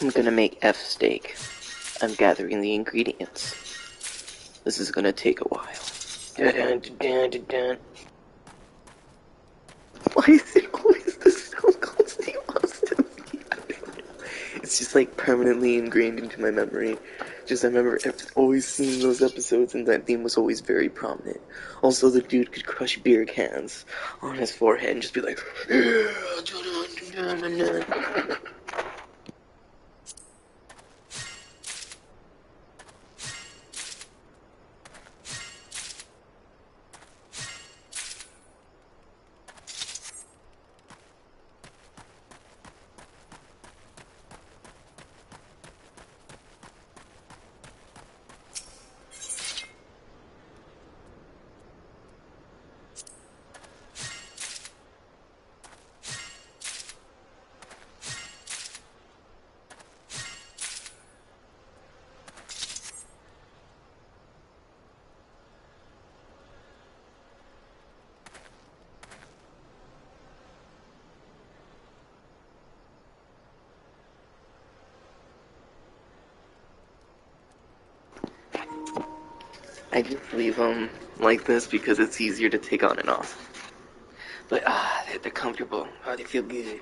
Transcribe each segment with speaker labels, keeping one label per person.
Speaker 1: I'm gonna make F steak. I'm gathering the ingredients. This is gonna take a while. Dun, dun, dun, dun. Why is it always the Stone Cold Steve Austin? It's just like permanently ingrained into my memory. Just I remember always seeing those episodes, and that theme was always very prominent. Also, the dude could crush beer cans on his forehead and just be like, I just leave them like this because it's easier to take on and off. But they're comfortable. They feel good.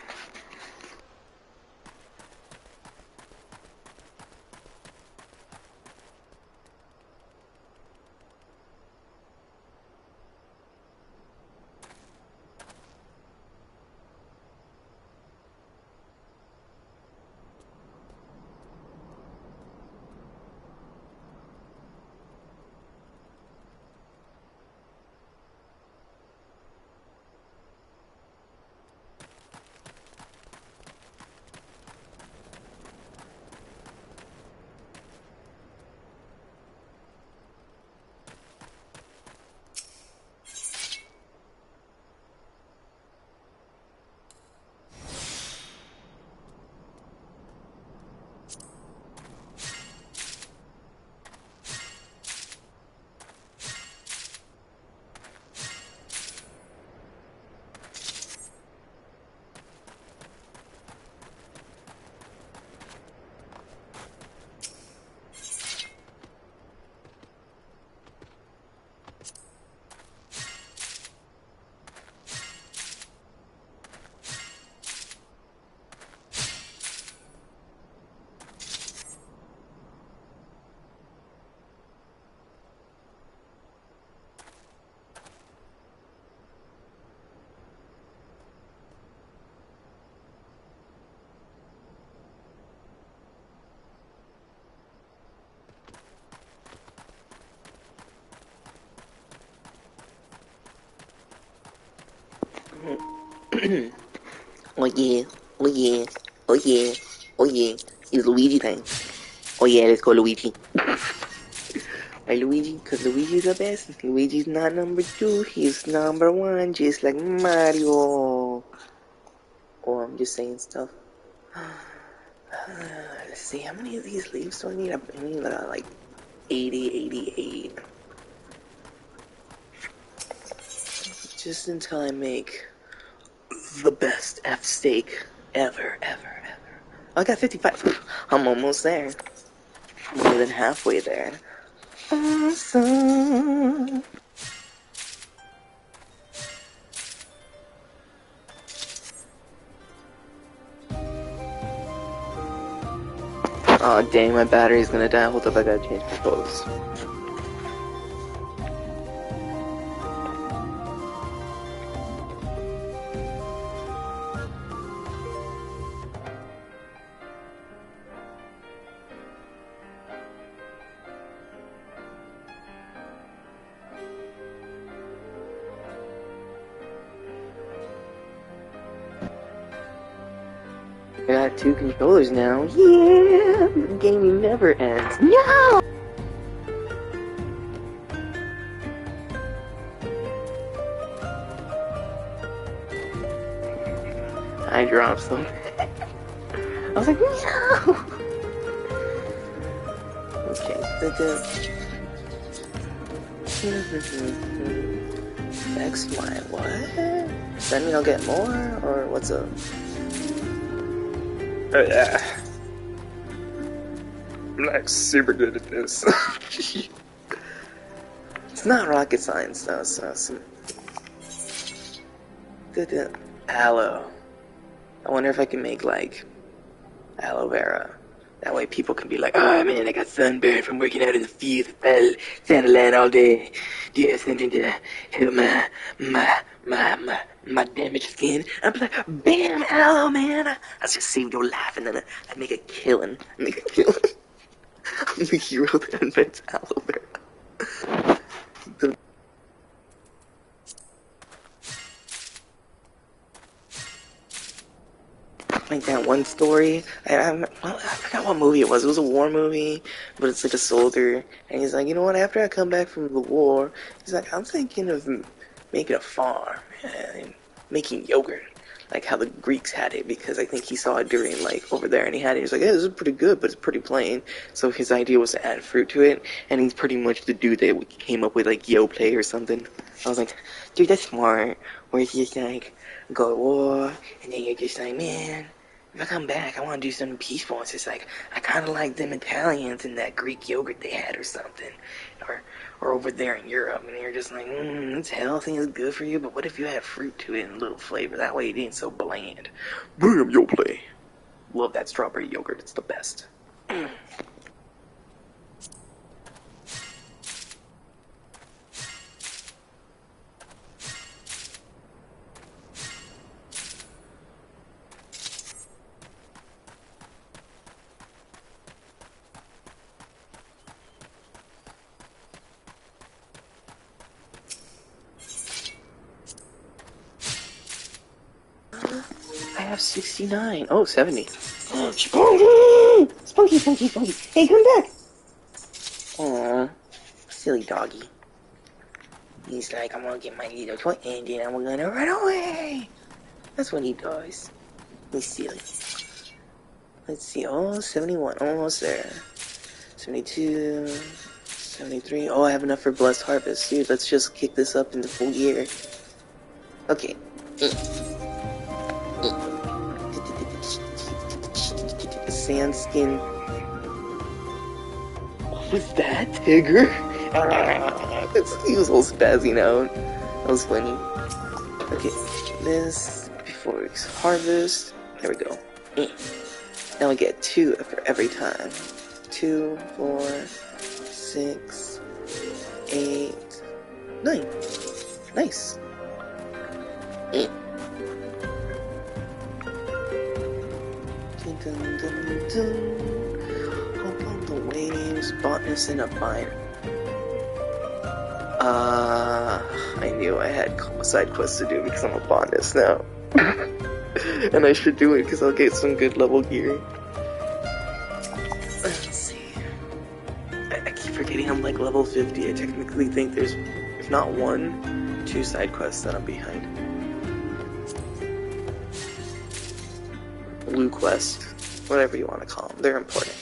Speaker 1: Oh yeah, oh yeah, oh yeah, oh yeah. It's Luigi time. Oh yeah, let's go Luigi. Why Luigi? Because Luigi's the best. Luigi's not number 2, he's number 1, just like Mario. Oh, I'm just saying stuff. Let's see, how many of these leaves do I need? I need like 80, 88. Just until I make the best F steak ever. I got 55. I'm almost there. More than halfway there. Awesome. Oh dang, my battery's gonna die. Hold up, I gotta change controls. I got 2 controllers now. Yeah! The gaming never ends. No! I dropped them. I was like, no! Okay, X, Y, what? Does that mean I'll get more? Or what's up? I'm like super good at this. It's not rocket science though, so some aloe. I wonder if I can make like aloe vera. That way people can be like, oh man, I got sunburned from working out in the field, Sandland all day. Do something to help my damaged skin. I'd be like, bam, aloe man. I just saved your life, and then I'd make a killing. I'm the hero that invents aloe vera. The like that one story. I forgot what movie it was. It was a war movie, but it's like a soldier, and he's like, you know what? After I come back from the war, he's like, I'm thinking of making a farm and making yogurt, like how the Greeks had it, because I think he saw it during like over there, and he had it. He's like, yeah, this is pretty good, but it's pretty plain. So his idea was to add fruit to it, and he's pretty much the dude that came up with like Yoplait or something. I was like, dude, that's smart. Where it's just like go to war, and then you're just like, man, if I come back, I want to do something peaceful. It's just like, I kind of like them Italians and that Greek yogurt they had or something. Or over there in Europe, and you're just like, it's healthy, it's good for you, but what if you add fruit to it and a little flavor? That way it ain't so bland. Bam, Yoplait. Love that strawberry yogurt, it's the best. I have 69. Oh, 70. Spunky! Spunky, Spunky, Spunky. Hey, come back! Aww, silly doggy. He's like, I'm gonna get my little toy and then I'm gonna run away. That's what he does. He's silly. Let's see. Oh, 71. Almost there. 72. 73. Oh, I have enough for Blessed Harvest. Dude, let's just kick this up into full gear. Okay. Sand skin. What was that, Tigger? He was all spazzing out. That was funny. Okay, this before it's harvest. There we go. Now we get 2 for every time. 2, 4, 6, 8, 9. Nice. Dun, dun, dun, dun. Hope on the waves, botanist in a bind. I knew I had side quests to do because I'm a botanist now. And I should do it because I'll get some good level gear. Let's see. I keep forgetting I'm like level 50. I technically think there's, if not 1, 2 side quests that I'm behind. Blue quest, whatever you want to call them, they're important.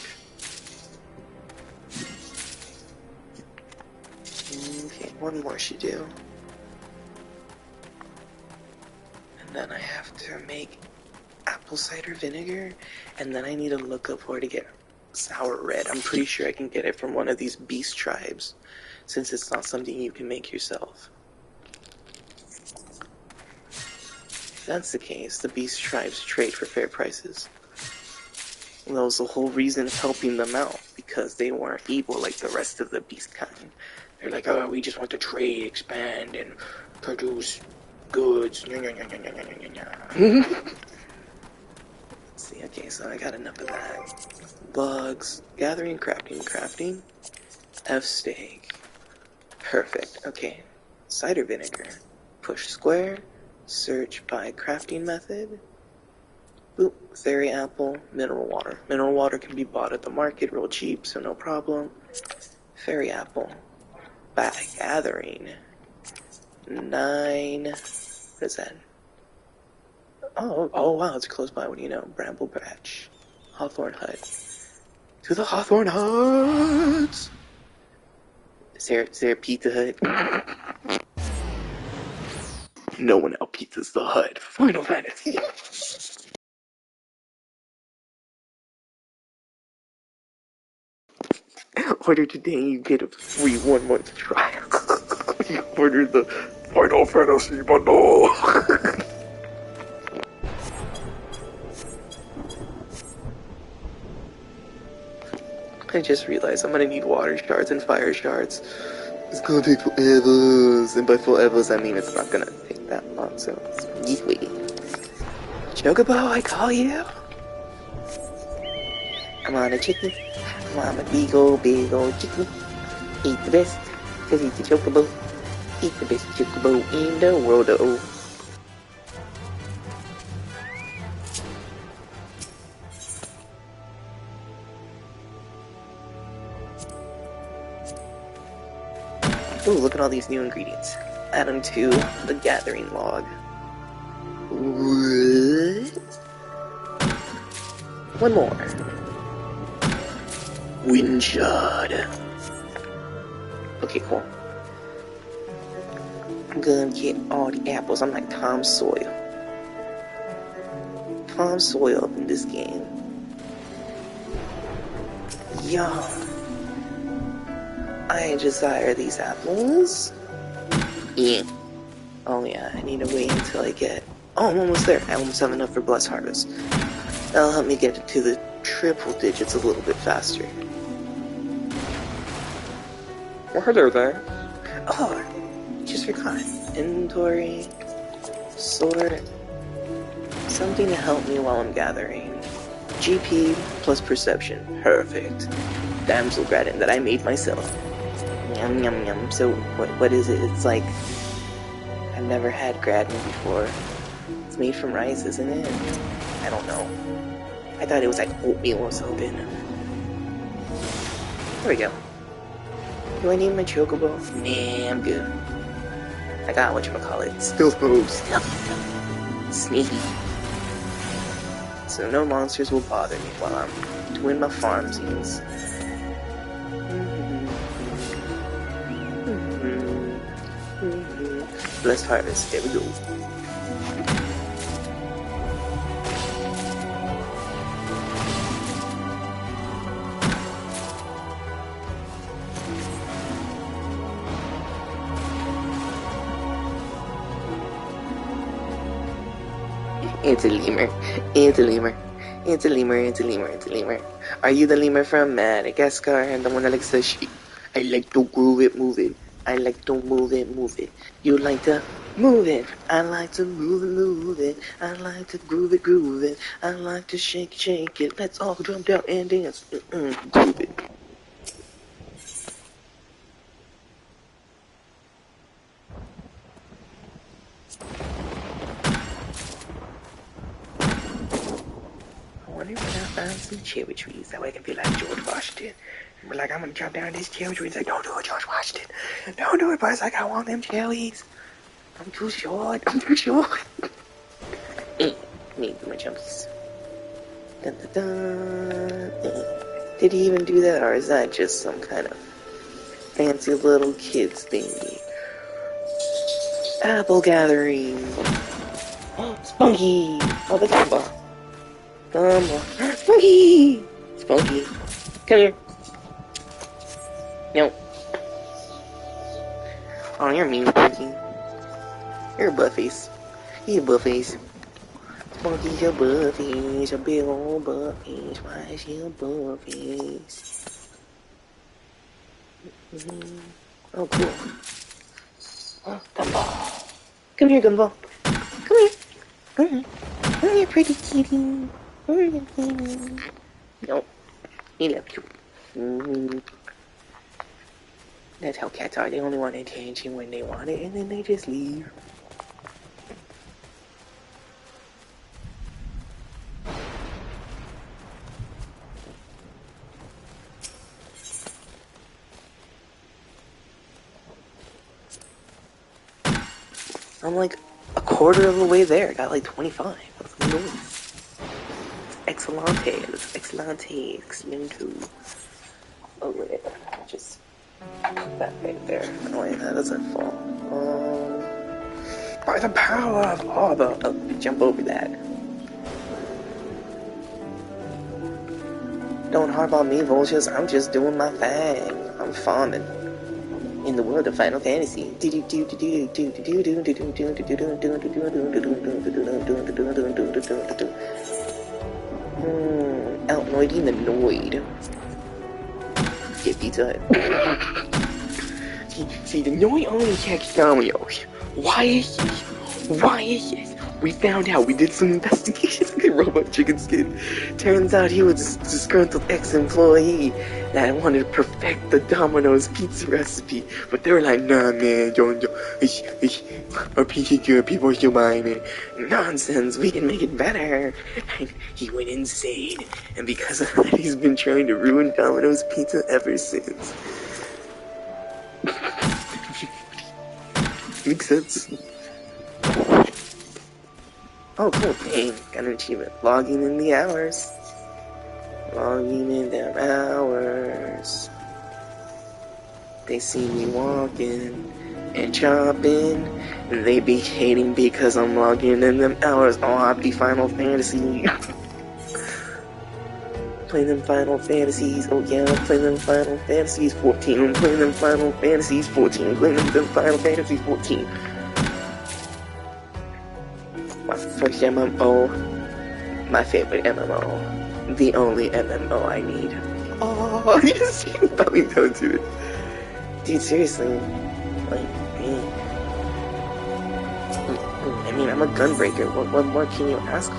Speaker 1: Okay, 1 more should do. And then I have to make apple cider vinegar, and then I need to look up where to get sour red. I'm pretty sure I can get it from one of these beast tribes, since it's not something you can make yourself. If that's the case, the beast tribes trade for fair prices. And that was the whole reason of helping them out, because they weren't evil like the rest of the beast kind. They're like, oh, we just want to trade, expand, and produce goods. Let's see, okay, so I got enough of that. Bugs, gathering, crafting, F-steak. Perfect, okay. Cider vinegar. Push square, search by crafting method. Boop, fairy apple, mineral water. Mineral water can be bought at the market real cheap, so no problem. Fairy apple. By gathering. 9. What is that? Oh wow, it's close by. What do you know? Bramble Patch. Hawthorne Hut. To the Hawthorne Hut! Is there a Pizza Hut? No one out pizzas the Hut. Final Fantasy. Order today, you get a free 1-month trial. You order the Final Fantasy bundle. I just realized I'm gonna need water shards and fire shards. It's gonna take forever, and by forever I mean it's not gonna take that long, so yeet wait. Chocobo, I call you. I'm on a chicken. I'm a big old chicken. Eat the best, cause he's the chocobo. Eat the best chocobo in the world, oh. Ooh, look at all these new ingredients. Add them to the gathering log. What? One more. Wind shot. Okay, cool. I'm gonna get all the apples. I'm like Tom Sawyer. Tom Sawyer up in this game. Yum. I desire these apples. Yeah. Oh yeah, I need to wait until I get... Oh, I'm almost there. I almost have enough for Blessed Harvest. That'll help me get to the triple digits a little bit faster. Well, hello there. Oh, just forgot. Inventory, sword, something to help me while I'm gathering. GP plus perception. Perfect. Damsel Gratin that I made myself. Yum yum yum. So what is it? It's like I've never had gratin before. It's made from rice, isn't it? I don't know. I thought it was like oatmeal or something. There we go. Do I need my chocobo? Nah, I'm good. I got whatchamacallit. Stealth mode. Sneaky. So no monsters will bother me while I'm doing my farm scenes. Blessed Harvest, there we go. It's a lemur. It's a lemur. It's a lemur. It's a lemur. It's a lemur. Are you the lemur from Madagascar and the one that likes to sheep? I like to groove it, move it. I like to move it, move it. You like to move it. I like to move it, move it. I like to groove it, groove it. I like to shake, shake it. Let's all jump down and dance. Groove it. I wonder if I can find some cherry trees. That way I can be like George Washington. And be like, I'm gonna jump down these cherry trees. Like, don't do it, George Washington. Don't do it, boys. Like, I want them cherries. I'm too short. I'm too short. Need my jumpies. Dun, dun, dun. Did he even do that, or is that just some kind of fancy little kids thingy? Apple gathering. Spunky. Oh, the Gumba. Gumba. Spunky. Spunky. Come here. No. Oh, you're mean, Spunky. You're a buttface. You're a buttface. Spunky's your buttface. A big old buttface. Why is he a buttface? Oh, cool. Oh, Gumball. Come here, Gumball. Come here. Come here. Come here, pretty kitty. Come here, kitty. Nope. He left you. That's how cats are. They only want attention when they want it, and then they just leave. I'm like a quarter of the way there. I got like 25. What's going on? Excellente. Excellente. Excellento. Oh, wait. Just put that right there. Oh, wait, that doesn't fall. By the power of Arbor. Oh, jump over that. don't harp on me, Vultures. I'm just doing my thing. I'm farming in the world of Final Fantasy. Outnoiding the Noid. Get Pizza Hut. See, the Noid only attacks Dominoes. Why is this? Why is this? We found out. We did some investigations on the Robot Chicken Skin. Turns out he was a disgruntled ex-employee that wanted to perfect the Domino's pizza recipe. But they were like, nah, man, don't. Our pizza's good. People are still buying it. Nonsense. We can make it better. And he went insane. And because of that, he's been trying to ruin Domino's pizza ever since. Makes sense. Oh, cool. Dang, got an achievement. Logging in the hours. Logging in them hours. They see me walking and chopping, and they be hating because I'm logging in them hours. Oh, happy Final Fantasy. Play them Final Fantasies. Oh yeah, play them Final Fantasies 14. I'm playing them Final Fantasies 14. Playing them Final Fantasies 14. My first MMO, my favorite MMO, the only MMO I need. Oh, you just see him bowing down to it. Dude, seriously, like, man. I mean, I'm a gunbreaker. What more can you ask for?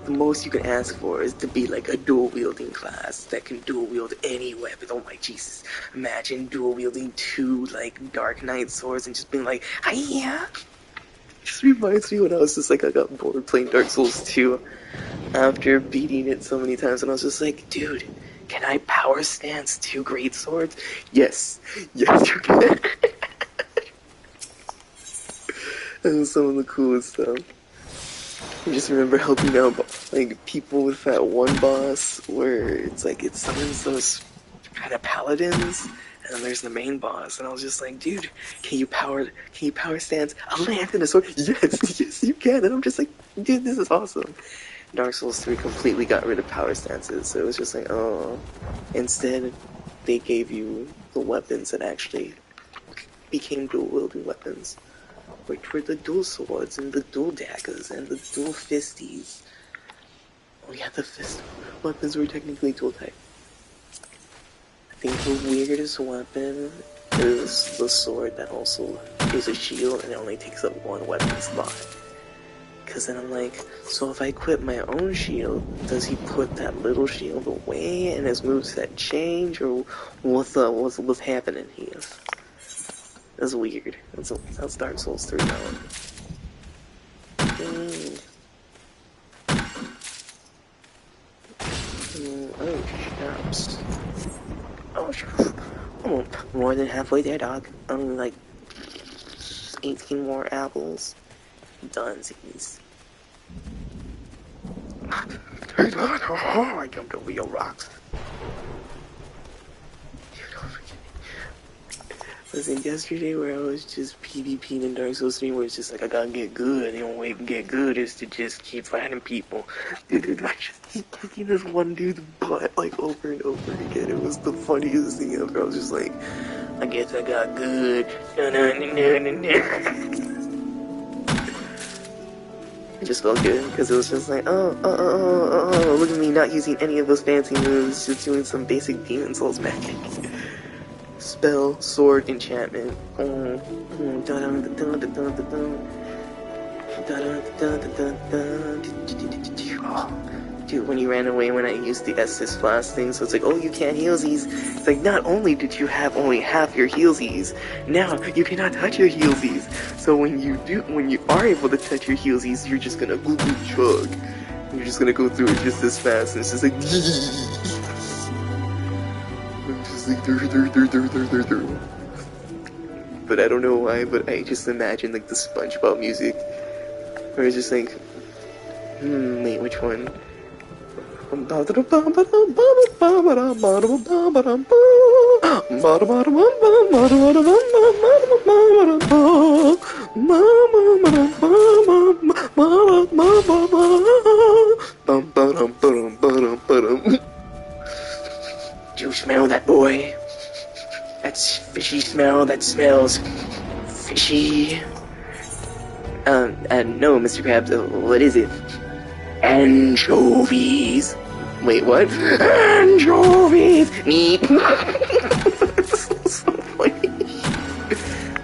Speaker 1: The most you can ask for is to be like a dual-wielding class that can dual-wield any weapon. Oh my Jesus. Imagine dual-wielding 2, like, Dark Knight swords and just being like, hiya! Just reminds me when I was just like, I got bored playing Dark Souls 2 after beating it so many times, and I was just like, dude, can I power stance 2 great swords? Yes. Yes, you can. That was some of the coolest stuff. I just remember helping out like people with that one boss where it's like it summons those kind of paladins, and then there's the main boss, and I was just like, dude, can you power stance a lance and a sword? Yes, yes you can. And I'm just like, dude, this is awesome. Dark Souls 3 completely got rid of power stances, so it was just like, oh. Instead, they gave you the weapons that actually became dual-wielding weapons, which were the dual swords and the dual daggers and the dual fisties. Oh yeah, the fist weapons were technically dual type. I think the weirdest weapon is the sword that also is a shield and it only takes up 1 weapon slot. Cause then I'm like, so if I equip my own shield, does he put that little shield away and his moveset change, or what's happening here? That's weird. That's Dark Souls 3 now. Oh, snaps. Oh, I'm more than halfway there, dog. Only like 18 more apples. Dunsies. Oh, I jumped over your rocks. Listen, yesterday where I was just PvPing in Dark Souls 3 where it's just like, I gotta get good, the only way to get good is to just keep fighting people. Dude, I just keep kicking this one dude's butt, like, over and over again. It was the funniest thing ever. I was just like, I guess I got good. It just felt good, because it was just like, oh, look at me not using any of those fancy moves, just doing some basic Demon Souls magic. Spell, sword, enchantment. Dude, when you ran away when I used the Estus Flask thing, so it's like, oh, you can't healsies. It's like, not only did you have only half your healsies, now you cannot touch your healsies. So when you are able to touch your healsies, you're just gonna chug. You're just gonna go through it just as fast, and it's just like, but I don't know why, but I just imagine like the SpongeBob music, where it's just like, wait, which one? Do you smell that, boy? That's fishy smell that smells fishy. No, Mr. Krabs, what is it? Anchovies. Wait, what? Anchovies! Neat. So funny.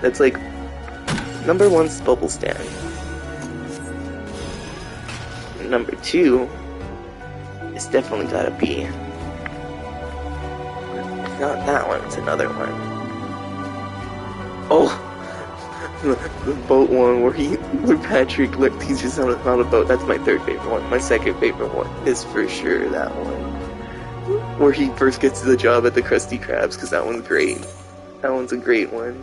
Speaker 1: That's like, number one's bubble stand. Number two, it's definitely gotta be, if not that one, it's another one. Oh! The boat one where Patrick teaches how to boat. That's my third favorite one. My second favorite one is for sure that one. Where he first gets the job at the Krusty Krabs, because that one's great. That one's a great one.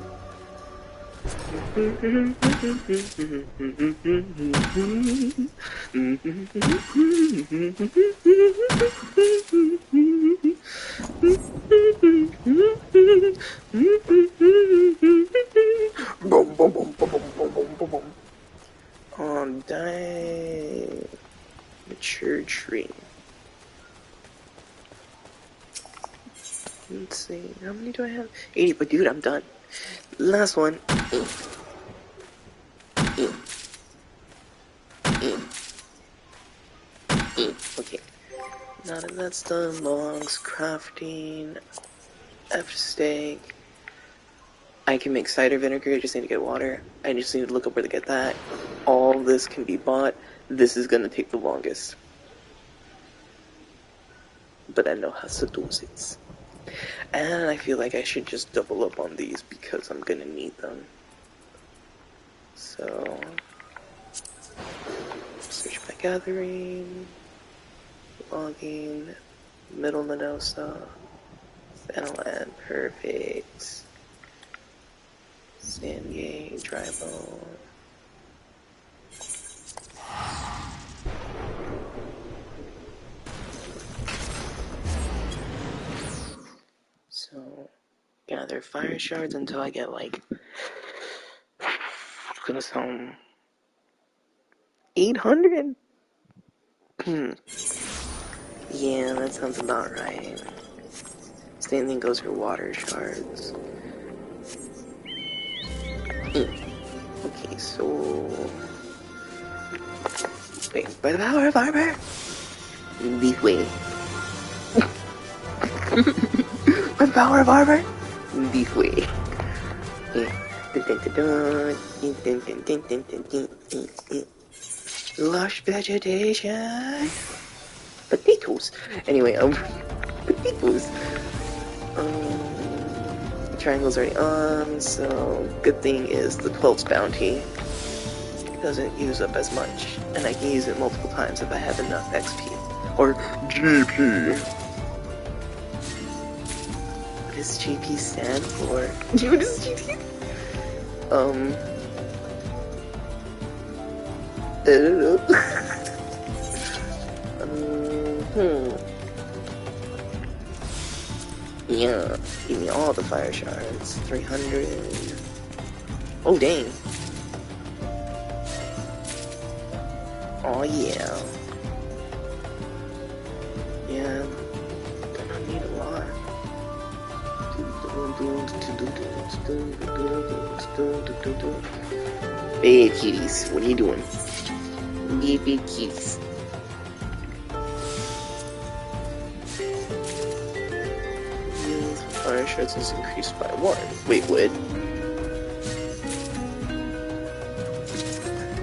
Speaker 1: Die. Mature tree. Let's see, how many do I have? 80, but dude, I'm done. Last one. Okay. Now that that's done, logs, crafting, F-steak. I can make cider vinegar, I just need to get water. I just need to look up where to get that. All this can be bought. This is gonna take the longest. But I know how to do it. And I feel like I should just double up on these because I'm gonna need them. So, search by gathering, logging, middle Lenosa, Fennelland, perfect. Sanye, dry bone. So, gather fire shards until I get like, it's gonna sound 800? Yeah, that sounds about right. Same thing goes for water shards. Okay, so... Wait, by the power of armor? This way. By the power of armor? This way. Lush vegetation. Potatoes. Anyway, potatoes. The triangle's already on, so good thing is the 12's bounty doesn't use up as much, and I can use it multiple times if I have enough XP. Or GP. What does GP stand for? What does GP? I don't know. Yeah, give me all the fire shards. 300. Oh, dang. Oh, yeah. Yeah, gonna need a lot. Hey, kitties, what are you doing? Baby kitties. Fire shards is increased by 1. Wait, what?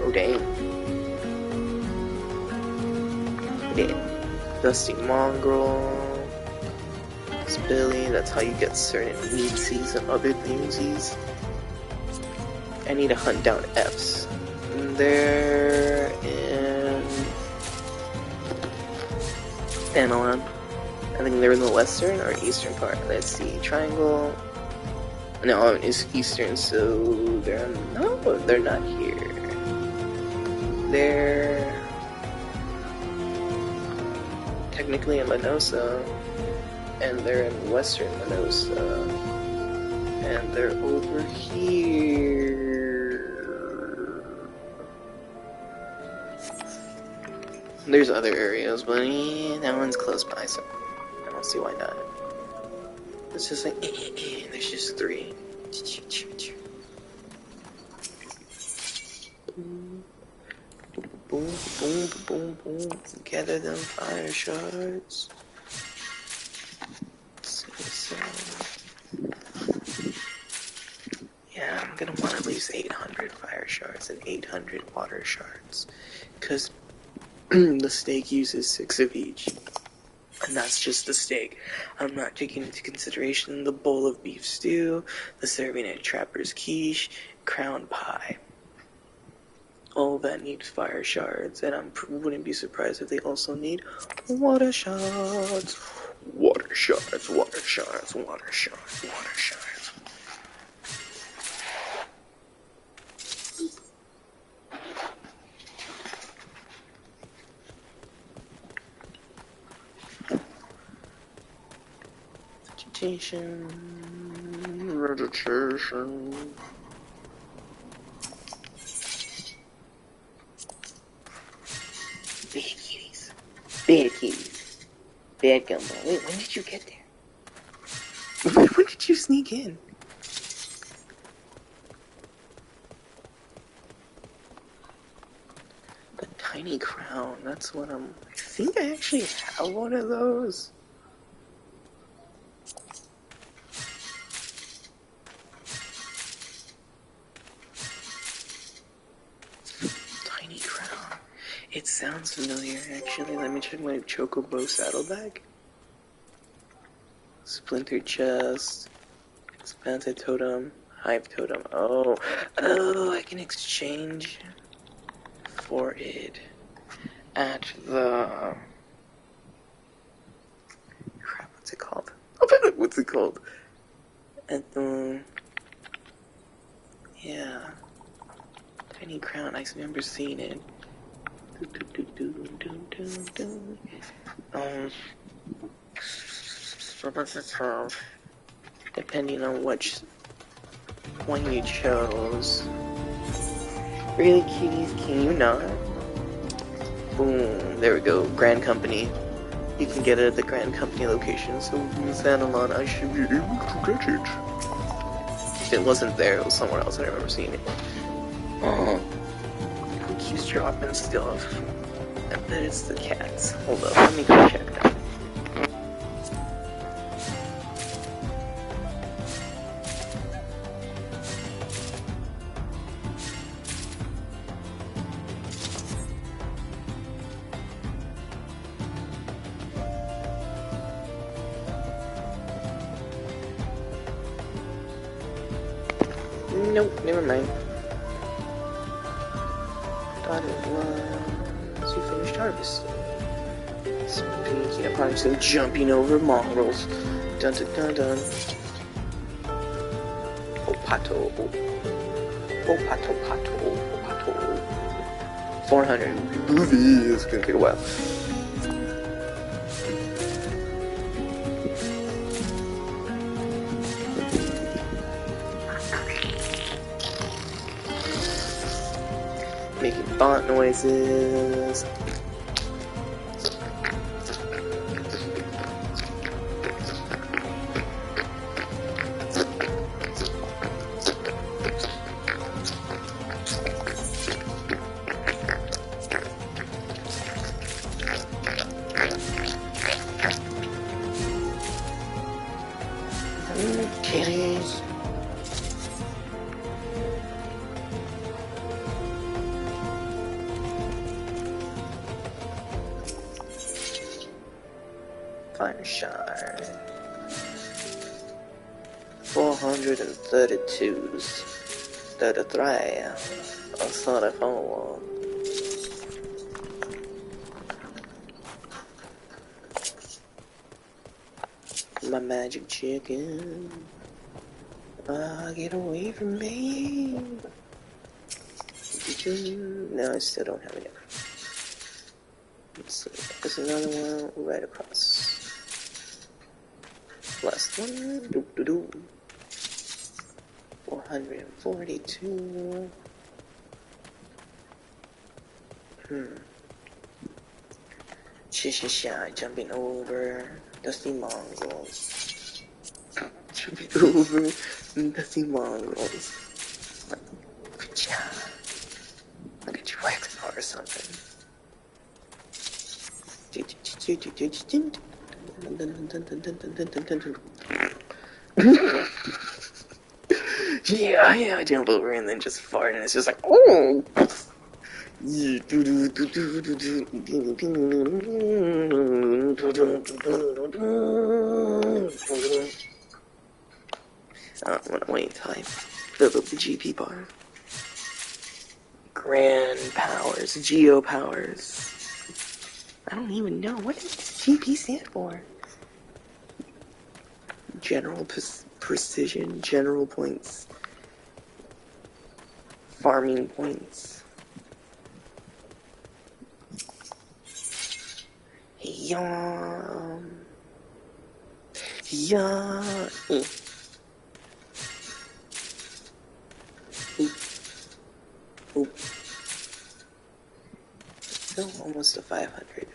Speaker 1: Oh, dang. Okay. Dusty Mongrel. Billy, that's how you get certain meatsies and other thingsies. I need to hunt down F's. There in Fennelland. I think they're in the western or eastern part. Let's see, triangle. No, it's eastern, so they're not here. They're technically in Lenosa. and they're in western Minosa, and they're over here. There's other areas, but yeah, that one's close by, so I don't see why not. It's just like, there's just 3. Boom, boom, boom, boom, boom. Gather them fire shards. Yeah, I'm gonna want at least 800 fire shards and 800 water shards, because the steak uses 6 of each. And that's just the steak. I'm not taking into consideration the bowl of beef stew, the serving at Trapper's Quiche, crown pie. All that needs fire shards, and I wouldn't be surprised if they also need water shards. Water shards, water shards, water shards, water shards. Vegetation. Bad kitties. Bad kitties. Bad gumball. Wait, when did you get there? When did you sneak in? The tiny crown. That's what I think I actually have one of those. Tiny crown. It sounds familiar, actually. Let me check my Chocobo saddlebag. Splintered chest. Expanded totem. Hive totem. Oh, I can exchange for it at the... Crap, what's it called? What's it called? At the... Yeah. Tiny crown, I remember seeing it. Depending on which one you chose. Really, kitties? Can you not? Boom. There we go. Grand Company. You can get it at the Grand Company location, so in Sanalon, I should be able to get it. It wasn't there, it was somewhere else. I remember seeing it. Oh. Who keeps dropping stuff? I bet it's the cats. Hold up, let me go check that. Nope, never mind. Thought it was... You finished harvesting. Speaking of harvesting, jumping over mongrels. Dun dun dun dun. Oh, pato. Oh, pato, pato. Oh, pato. 400. Boovie. It's gonna take a while. Making font noises. Kitties. Fire shard. 432s. 33. Och så är det för. My magic chicken. Get away from me. No, I still don't have it. Let's see. There's another one right across. Plus 1. Doo -doo -doo. 442. Shisha jumping over dusty mongrels. Jumping over dusty mongrels. Like a Draxar or something. Yeah, I jump over and then just fart, and it's just like, oh! I don't want to wait until I fill up the GP bar. Grand powers, Geo powers. I don't even know. What does GP stand for? General precision, general points. Farming points. Yum. Yum. Oop. Still almost to 500.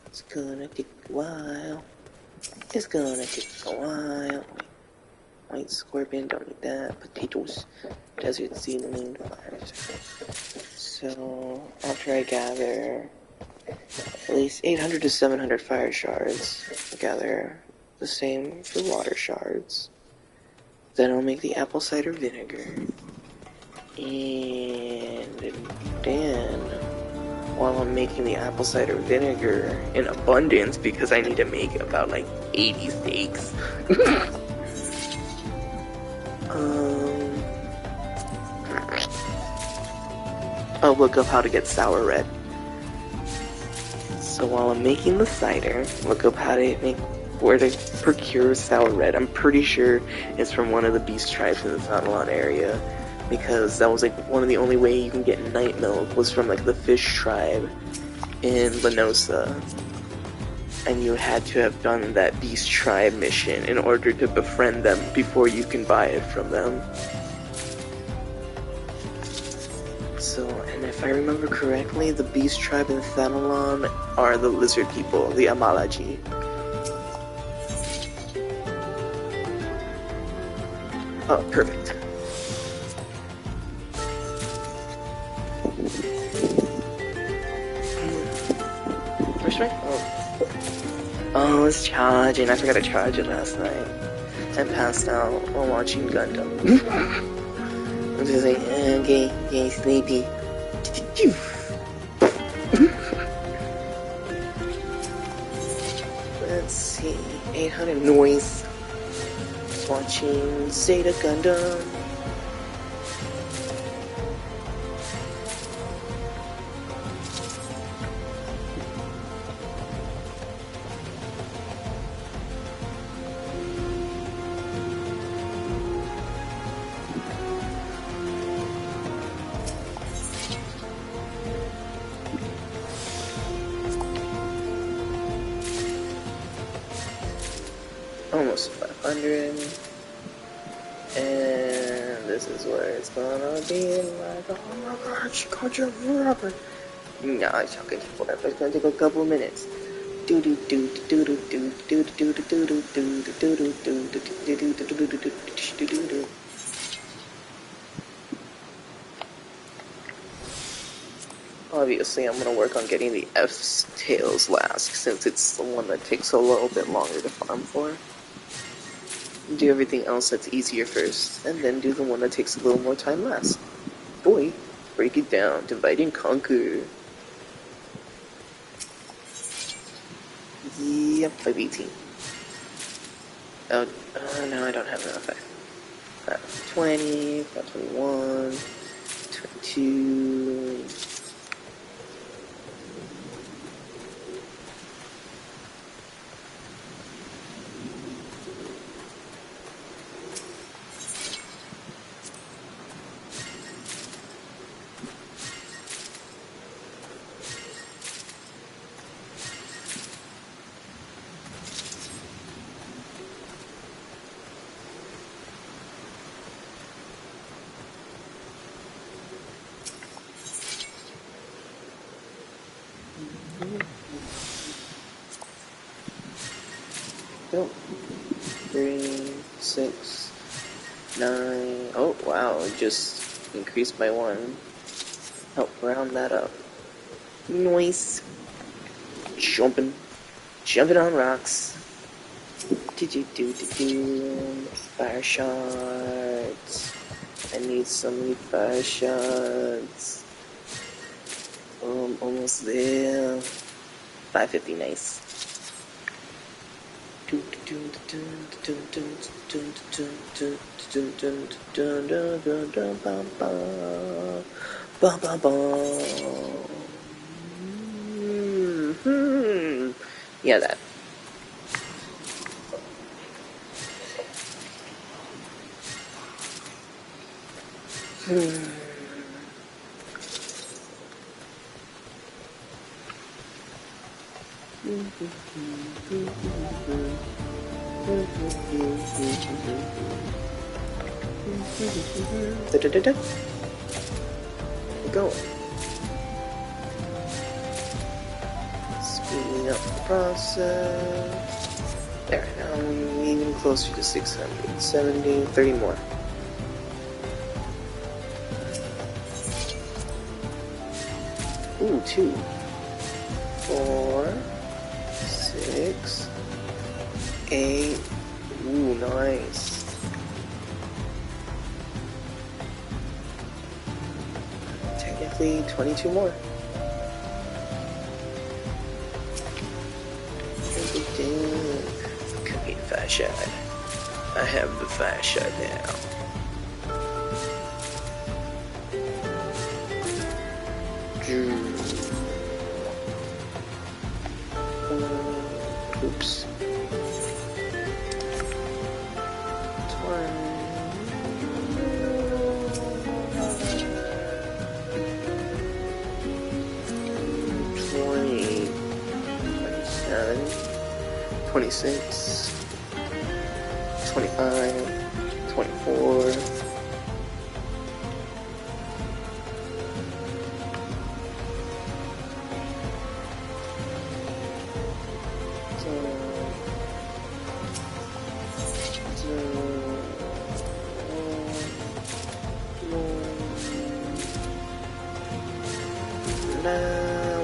Speaker 1: It's gonna take a while. It's gonna take a while. White scorpion, don't need that. Potatoes. Desert seedling, flowers. So, after I gather at least 800 to 700 fire shards, I gather the same for water shards. Then I'll make the apple cider vinegar. And then, while I'm making the apple cider vinegar in abundance, because I need to make about like 80 steaks, I'll look up how to get sour red. So while I'm making the cider, look up how to make, where to procure sour red. I'm pretty sure it's from one of the beast tribes in the Thanalan area, because that was like one of the only way you can get night milk was from like the fish tribe in Lenosa. And you had to have done that beast tribe mission in order to befriend them before you can buy it from them. So, and if I remember correctly, the beast tribe in Thanalan are the lizard people, the Amalaji. Oh, perfect. Where's my phone? Oh, it's charging. I forgot to charge it last night. I passed out while watching Gundam. I'm just like, okay, sleepy. Let's see, 800 noise. Watching Zeta Gundam. Almost 500, and this is where it's gonna be like, oh my god, she caught you forever. Nah, it's not gonna take forever, it's gonna take a couple minutes. Obviously, I'm gonna work on getting the F's tails last, since it's the one that takes a little bit longer to farm for. Do everything else that's easier first, and then do the one that takes a little more time last. Boy, break it down, divide and conquer. Yep, 518. Oh, no, I don't have enough. 520, 521, 22... Go. 3, 6, 9. Oh, wow, it just increased by 1. Help round that up. Nice. Jumping on rocks. Fire shots. I need so many fire shots. Almost there. 550, nice. Yeah, that. Go. Speeding up the process. There, now I'm even closer to 670. 30 more. Ooh, 2, 4, 6, 8. Ooh, nice. Technically, 22 more. Could be a fast shot. I have the fast shot now. Oops. 20, 27, 26, 25, 24.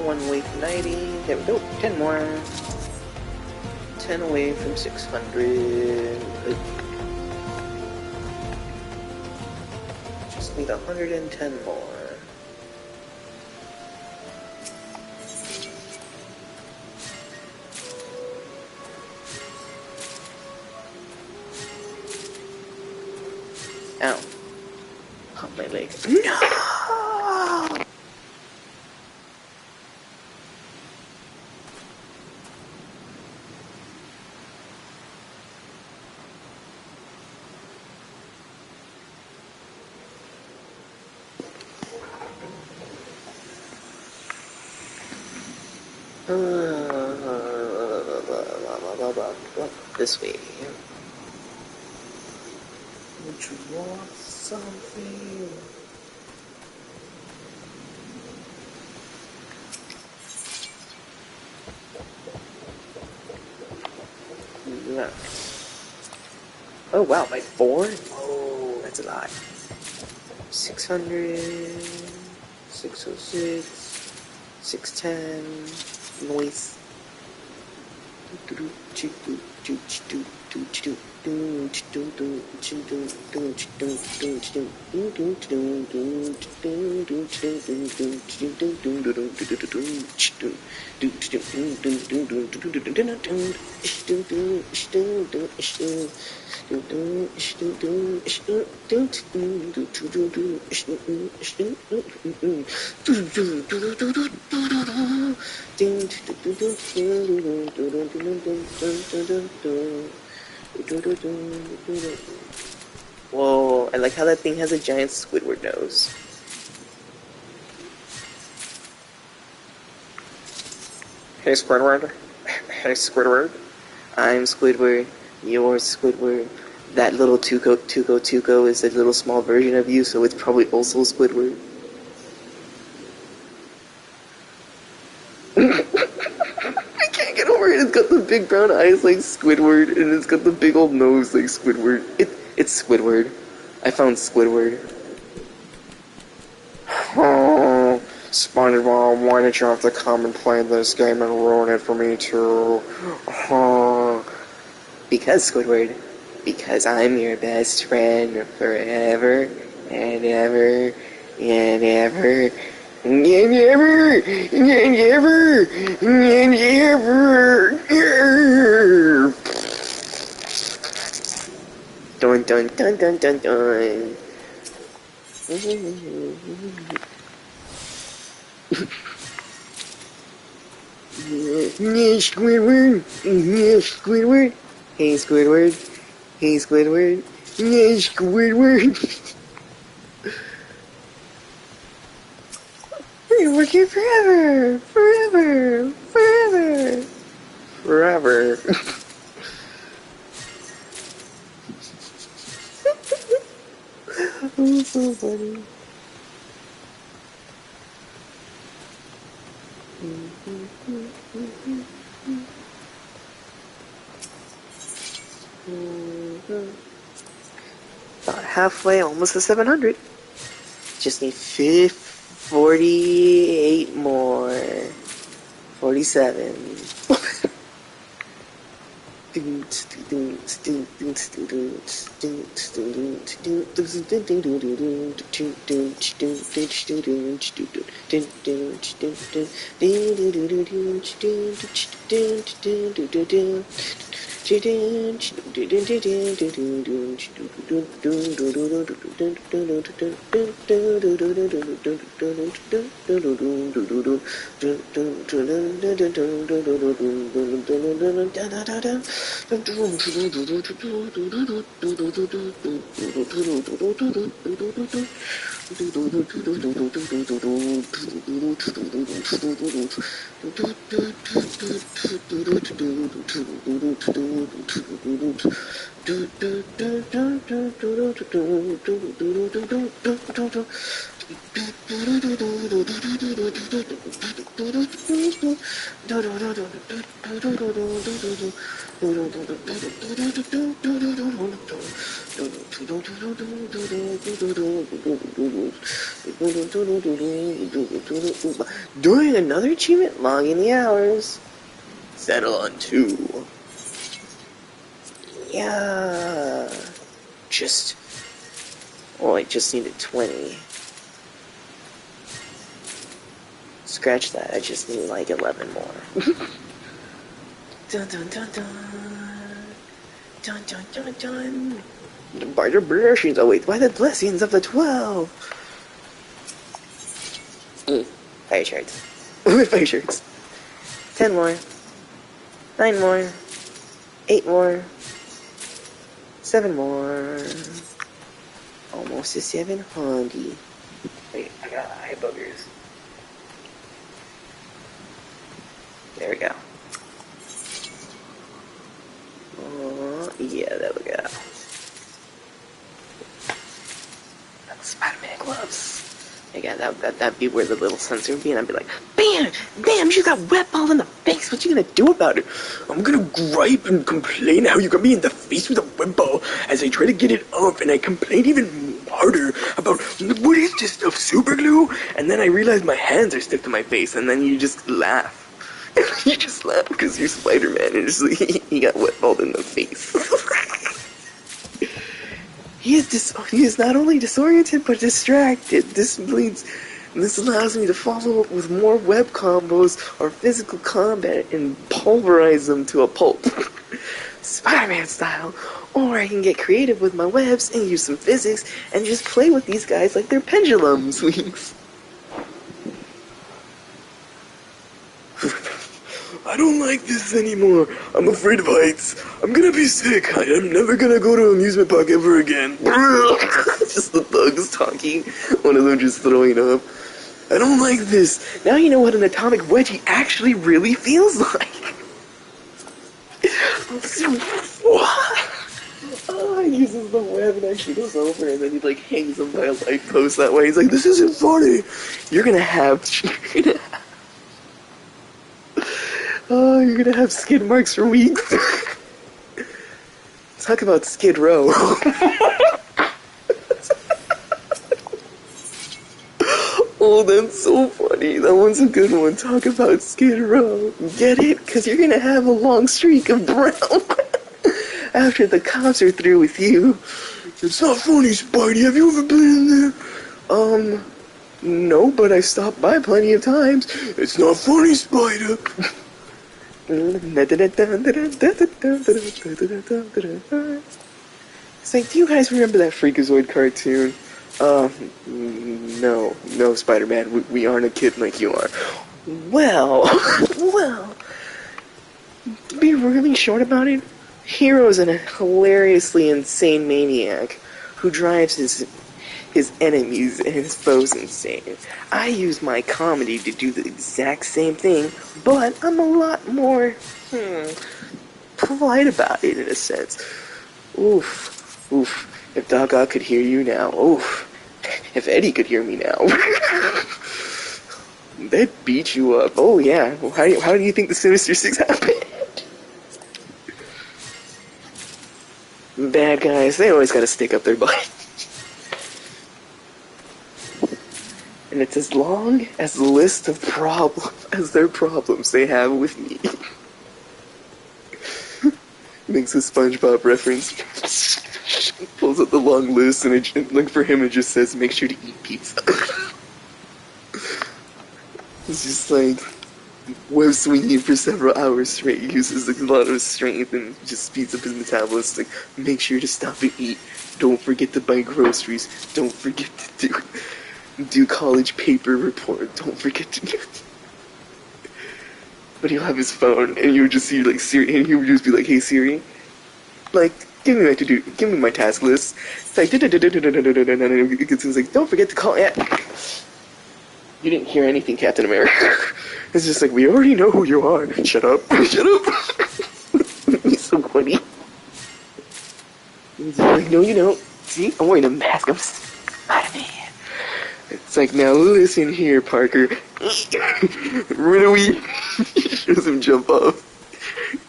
Speaker 1: One away from 90. There we go. 10 more. 10 away from 600. Just need 110 more. Ow. Hurt my leg. No! This way. Would you want something? Yeah. Oh wow, by 4? Whoa, that's a lot. 600, 606, 610, noise. Whoa, I like how that thing has a giant Squidward nose. Hey Squidward. Hey Squidward. I'm Squidward. You're Squidward. That little Tuco is a little small version of you, so it's probably also Squidward. I can't get over it. It's got the big brown eyes like Squidward, and it's got the big old nose like Squidward. It's Squidward. I found Squidward. Oh, SpongeBob, why did you have to come and play this game and ruin it for me too? Oh. Because, Squidward, because I'm your best friend forever and ever and ever and ever and ever and ever. Dun dun dun dun dun dun. Squidward, Squidward. Hey Squidward, hey Squidward, Squidward. We're gonna work here forever, forever, forever, forever. Oh, so funny. About halfway, almost to 700. Just need 48 more. 47. Doing another achievement, logging the hours. Settle on 2. Yeah. I just needed 20. Scratch that, I just need like 11 more. Dun dun dun dun. Dun dun dun dun. By the blessings, by the blessings of the 12. Fire shards. Fire shards. 10 more. 9 more. 8 more. 7 more. Almost to 700. Wait, I got eye boogers. There we go. Yeah, there we go. Spider-Man gloves. Again, that'd be where the little sensor would be, and I'd be like, BAM! BAM! You got wet ball in the face! What you gonna do about it? I'm gonna gripe and complain how you got me in the face with a wet ball as I try to get it up, and I complain even harder about, what is this stuff, super glue? And then I realize my hands are stuck to my face, and then you just laugh. You just laugh because you're Spider-Man, and just, he got wet balled in the face. He is not only disoriented, but distracted. This allows me to follow up with more web combos or physical combat and pulverize them to a pulp. Spider-Man style. Or I can get creative with my webs and use some physics and just play with these guys like they're pendulum swings. I don't like this anymore. I'm afraid of heights. I'm gonna be sick. I'm never gonna go to an amusement park ever again. Just the thugs talking. One of them just throwing up. I don't like this. Now you know what an atomic wedgie actually really feels like. Oh, he uses the web and actually goes over, and then he like hangs him by a light post that way. He's like, this isn't funny. You're gonna have Oh, you're gonna have skid marks for weeks. Talk about Skid Row. Oh, that's so funny. That one's a good one. Talk about Skid Row. Get it? Because you're gonna have a long streak of brown after the cops are through with you. It's not funny, Spidey. Have you ever been in there? No, but I stopped by plenty of times. It's not funny, Spider. It's like, do you guys remember that Freakazoid cartoon? No, Spider-Man, we aren't a kid like you are. Well, well, to be really short about it, Hero's a hilariously insane maniac who drives his enemies and his foes insane. I use my comedy to do the exact same thing, but I'm a lot more, polite about it in a sense. Oof, if Doc Ock could hear you now, oof. If Eddie could hear me now, they'd beat you up. Oh yeah, how do you think the Sinister Six happened? Bad guys, they always gotta stick up their butt. And it's as long as the list of their problems they have with me. Makes a SpongeBob reference. Pulls up the long list, and for him it just says, make sure to eat pizza. It's just like, web swinging for several hours straight, uses a lot of strength and just speeds up his metabolism. Like, make sure to stop and eat. Don't forget to buy groceries. Don't forget to do college paper report. Don't forget to do it. But he'll have his phone, and you would just see, like, Siri, and he would just be like, hey, Siri, like, give me my task list. It's like, it's like, don't forget to call it. You didn't hear anything, Captain America. It's just like, we already know who you are. Shut up. Shut up. He's so funny. He's like, no, you don't. See, I'm wearing a mask. I'm Spider-Man. It's like, now listen here, Parker. Really? He shows him jump off.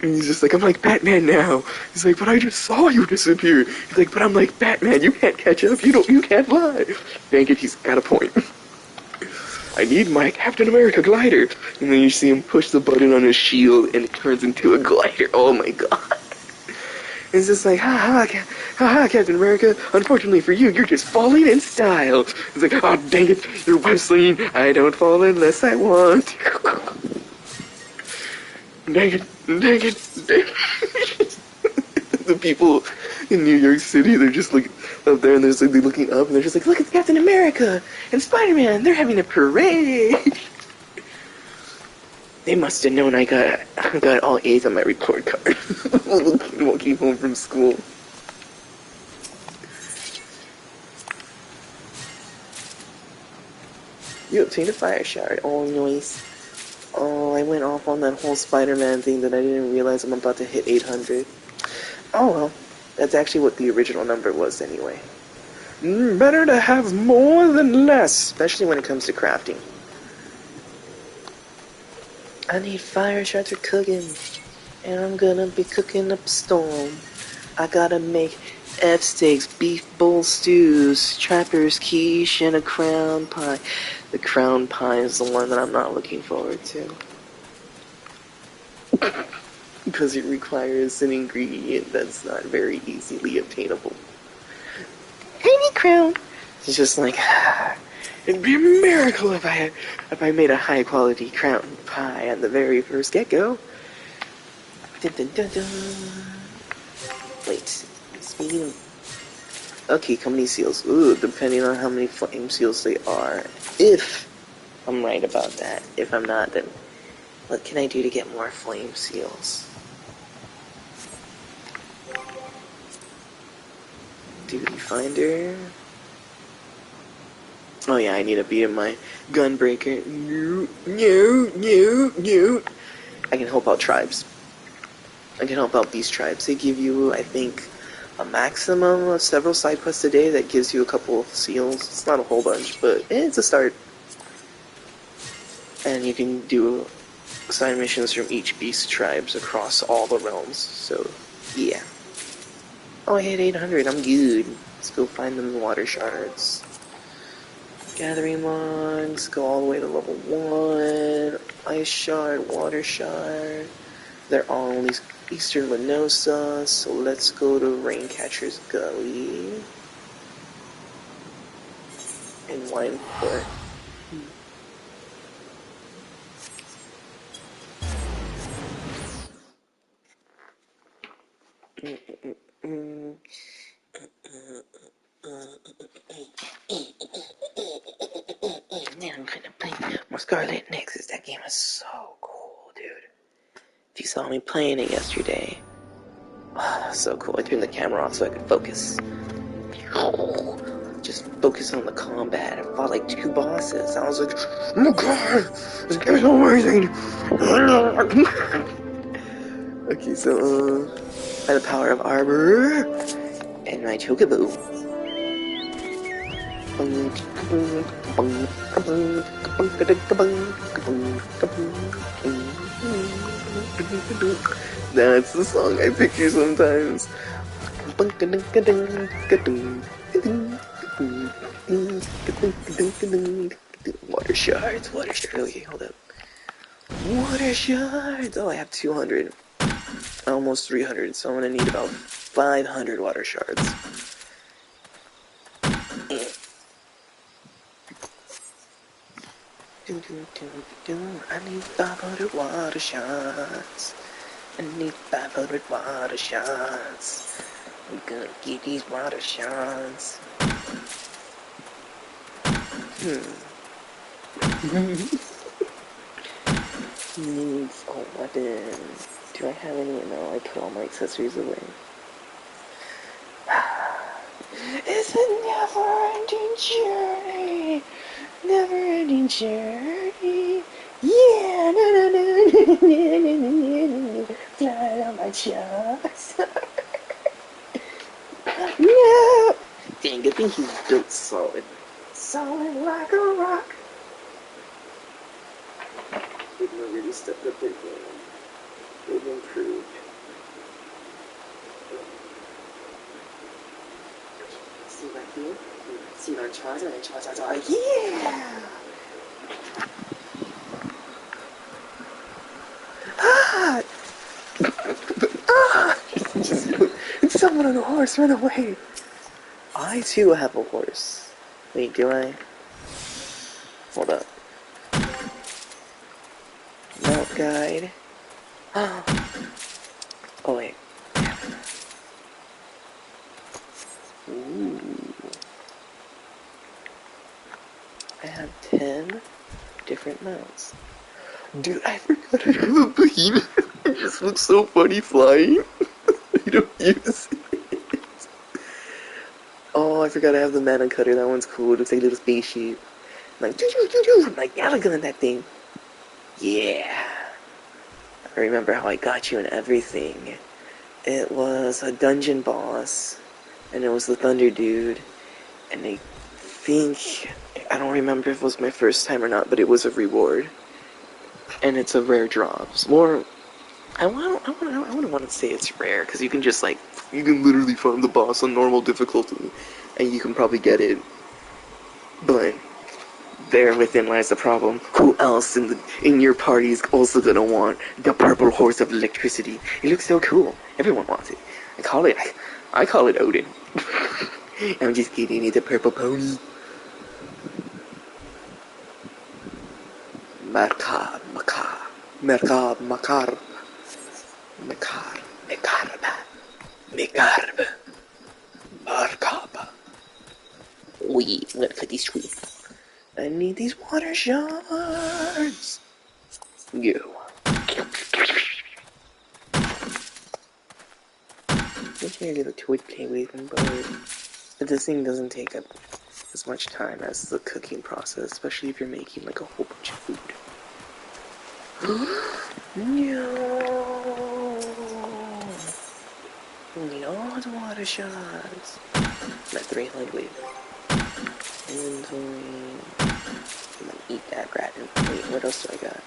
Speaker 1: And he's just like, I'm like Batman now. He's like, but I just saw you disappear. He's like, but I'm like Batman. You can't catch up. You can't fly. Dang it, he's got a point. I need my Captain America glider. And then you see him push the button on his shield and it turns into a glider. Oh my god. It's just like, ha ha, Captain America. Unfortunately for you, you're just falling in style. It's like, oh dang it, you're web slinging. I don't fall unless I want. Dang it. The people in New York City, they're just like up there and they're looking up and they're just like, look, it's Captain America and Spider-Man. They're having a parade. They must have known I got all A's on my report card walking home from school. You obtained a fire shard. Oh, nice. Oh, I went off on that whole Spider-Man thing that I didn't realize I'm about to hit 800. Oh well, that's actually what the original number was anyway. Better to have more than less, especially when it comes to crafting. I need fire shards for cooking, and I'm gonna be cooking up a storm. I gotta make F-steaks, beef bowl stews, trapper's quiche, and a crown pie. The crown pie is the one that I'm not looking forward to. Because it requires an ingredient that's not very easily obtainable. Tiny crown! It's just like, it'd be a miracle if I made a high quality crown pie on the very first get-go. Dun, dun, dun, dun. Wait, speaking of... Okay, how many seals? Ooh, depending on how many flame seals they are. If I'm right about that. If I'm not, then what can I do to get more flame seals? Duty finder. Oh yeah, I need to beat my gunbreaker. No. I can help out tribes. I can help out these tribes. They give you, I think, a maximum of several side quests a day that gives you a couple of seals. It's not a whole bunch, but it's a start. And you can do side missions from each beast tribes across all the realms, so yeah. Oh, I hit 800, I'm good. Let's go find them water shards. Gathering logs, go all the way to level 1. Ice shard, water shard. They're all in Eastern Linosa, so let's go to Raincatcher's Gully. And Wineport. Now I'm gonna play more Scarlet Nexus. That game is so cool, dude. If you saw me playing it yesterday, that was so cool. I turned the camera off so I could focus. Just focus on the combat. I fought like 2 bosses. I was like, oh my god, this game is amazing. Okay, so by the power of Arbor and my Chocobo. That's the song I picture sometimes. Water shards, water shards. Okay, hold up. Water shards. Oh, I have 200. Almost 300, so I'm gonna need about 500 water shards. I need 500 water shards. I need 500 water shards. I'm gonna get these water shards. Needs a weapon. Do I have any? No, I put all my accessories away. It's a never-ending journey. Never-ending journey. Yeah, na na na na na na na. Fly on my chest. No. Dang, I think he's built solid. Solid like a rock. They've really stepped up their game. They've improved. See right here? See our charger and charge. Yeah! Ah! Ah! Someone on a horse, run away! I too have a horse. Wait, do I? Hold up. Mount guide. Oh wait. Ooh. I have 10 different mounts. Dude, I forgot I have a behemoth. It just looks so funny flying. I don't use it. Oh, I forgot I have the mana cutter. That one's cool. It looks like a little spaceship. I'm like, I'm like Galaga that thing. Yeah. I remember how I got you and everything. It was a dungeon boss, and it was the Thunder Dude, and I think, I don't remember if it was my first time or not, but it was a reward. And it's a rare drops. More, I wouldn't want to say it's rare, because you can just like, you can literally find the boss on normal difficulty, and you can probably get it. But there within lies the problem. Who else in your party is also gonna want the purple horse of electricity? It looks so cool. Everyone wants it. I call it Odin. I'm just kidding. It's a purple pony. Makar. Markab. We I'm gonna cut these trees. I need these water shards. Go. Wish I could get a twig play with him, but this thing doesn't take up as much time as the cooking process, especially if you're making like a whole bunch of food. No. We need all the water shards. I'm at 300. Inventory. I'm gonna eat that rat. Wait, what else do I got?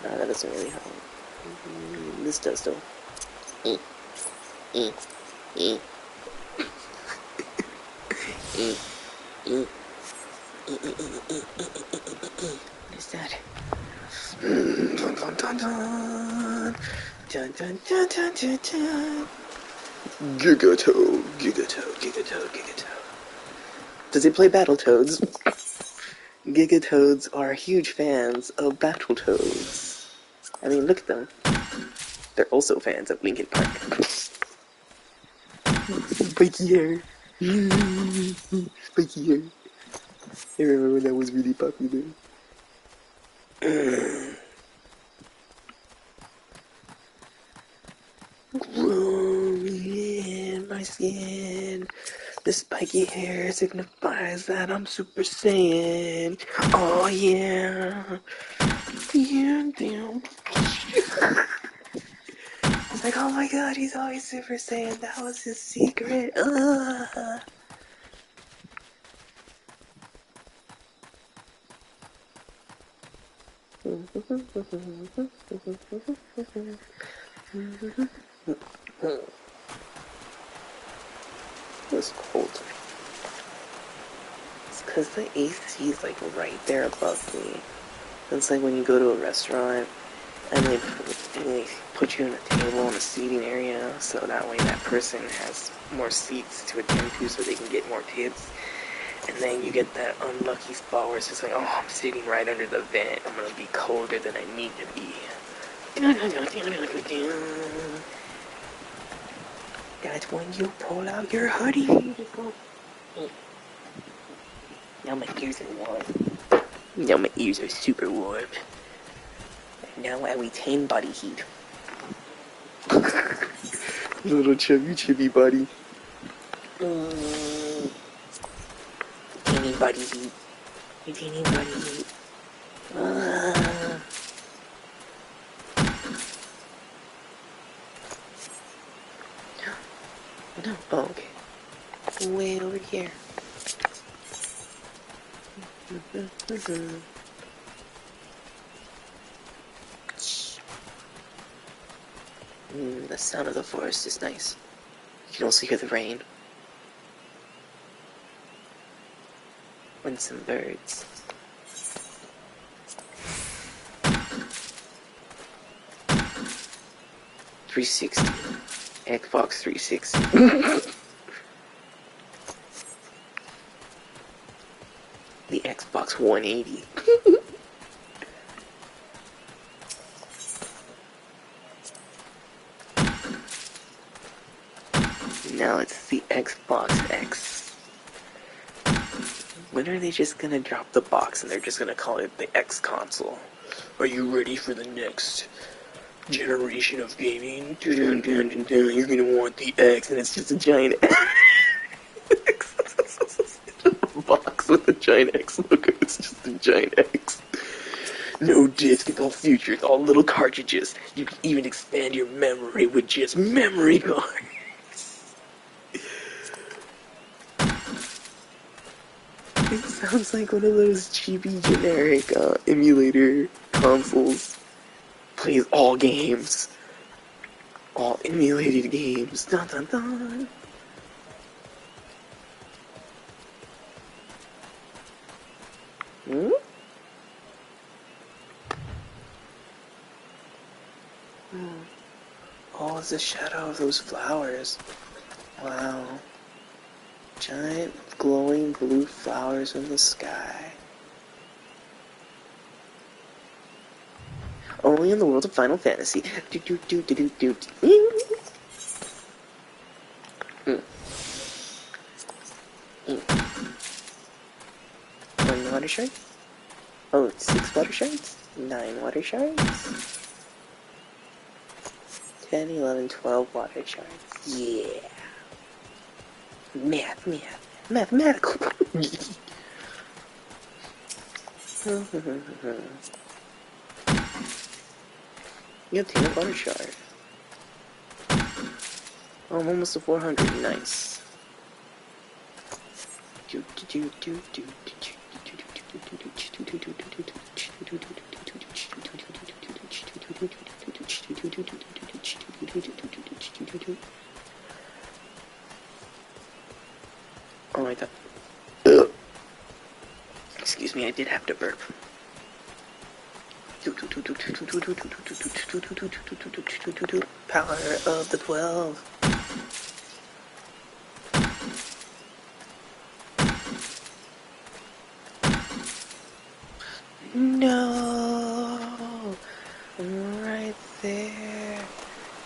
Speaker 1: Nah, that doesn't really help. This does though. Mm, mm, mm, mm, mm, What is that? Dun, dun, dun, dun. Dun, dun, dun, dun, dun, dun. Gigato, Gigato, Gigato, Gigato. Does it play Battletoads? Gigatoads are huge fans of Battletoads. I mean, look at them. They're also fans of Linkin Park. Spiky hair. Spiky hair. I remember when that was really popular. Growing in my skin. The spiky hair signifies that I'm Super Saiyan. Oh yeah. Damn, damn. It's like, oh my god, he's always Super Saiyan. That was his secret. It's cold. It's because the AC is like right there above me. It's like when you go to a restaurant and they put you in a table in a seating area so that way that person has more seats to attend to so they can get more tips. And then you get that unlucky spot where it's just like, oh, I'm sitting right under the vent. I'm gonna be colder than I need to be. That's when you pull out your hoodie. Now my ears are warm. Now my ears are super warm. And now I retain body heat. Little chubby body. Retaining body heat. Retaining body heat. No. Oh, okay. Way over here. The sound of the forest is nice. You can also hear the rain. And some birds. .360. Xbox 360. The Xbox 180. Now it's the Xbox X. When are they just gonna drop the box and they're just gonna call it the X console? Are you ready for the next generation of gaming? You're gonna want the X, and it's just a giant X. Box with a giant X logo. It's just a giant X. No disc, it's all future. It's all little cartridges. You can even expand your memory with just memory cards. It sounds like one of those cheapy generic emulator consoles. Plays all games. All emulated games. Dun dun dun. Oh, it's the shadow of those flowers. Wow. Giant glowing blue flowers in the sky. Only in the world of Final Fantasy. Do do do do do do. One water shard? Oh, it's 6 water shards? 9 water shards? 10, 11, 12 water shards. Yeah. Mathematical. You have 10 water shard. Oh, I'm almost to 400. Nice. Oh, I thought. Excuse me, I did have to burp. Power of the 12. No! Right there.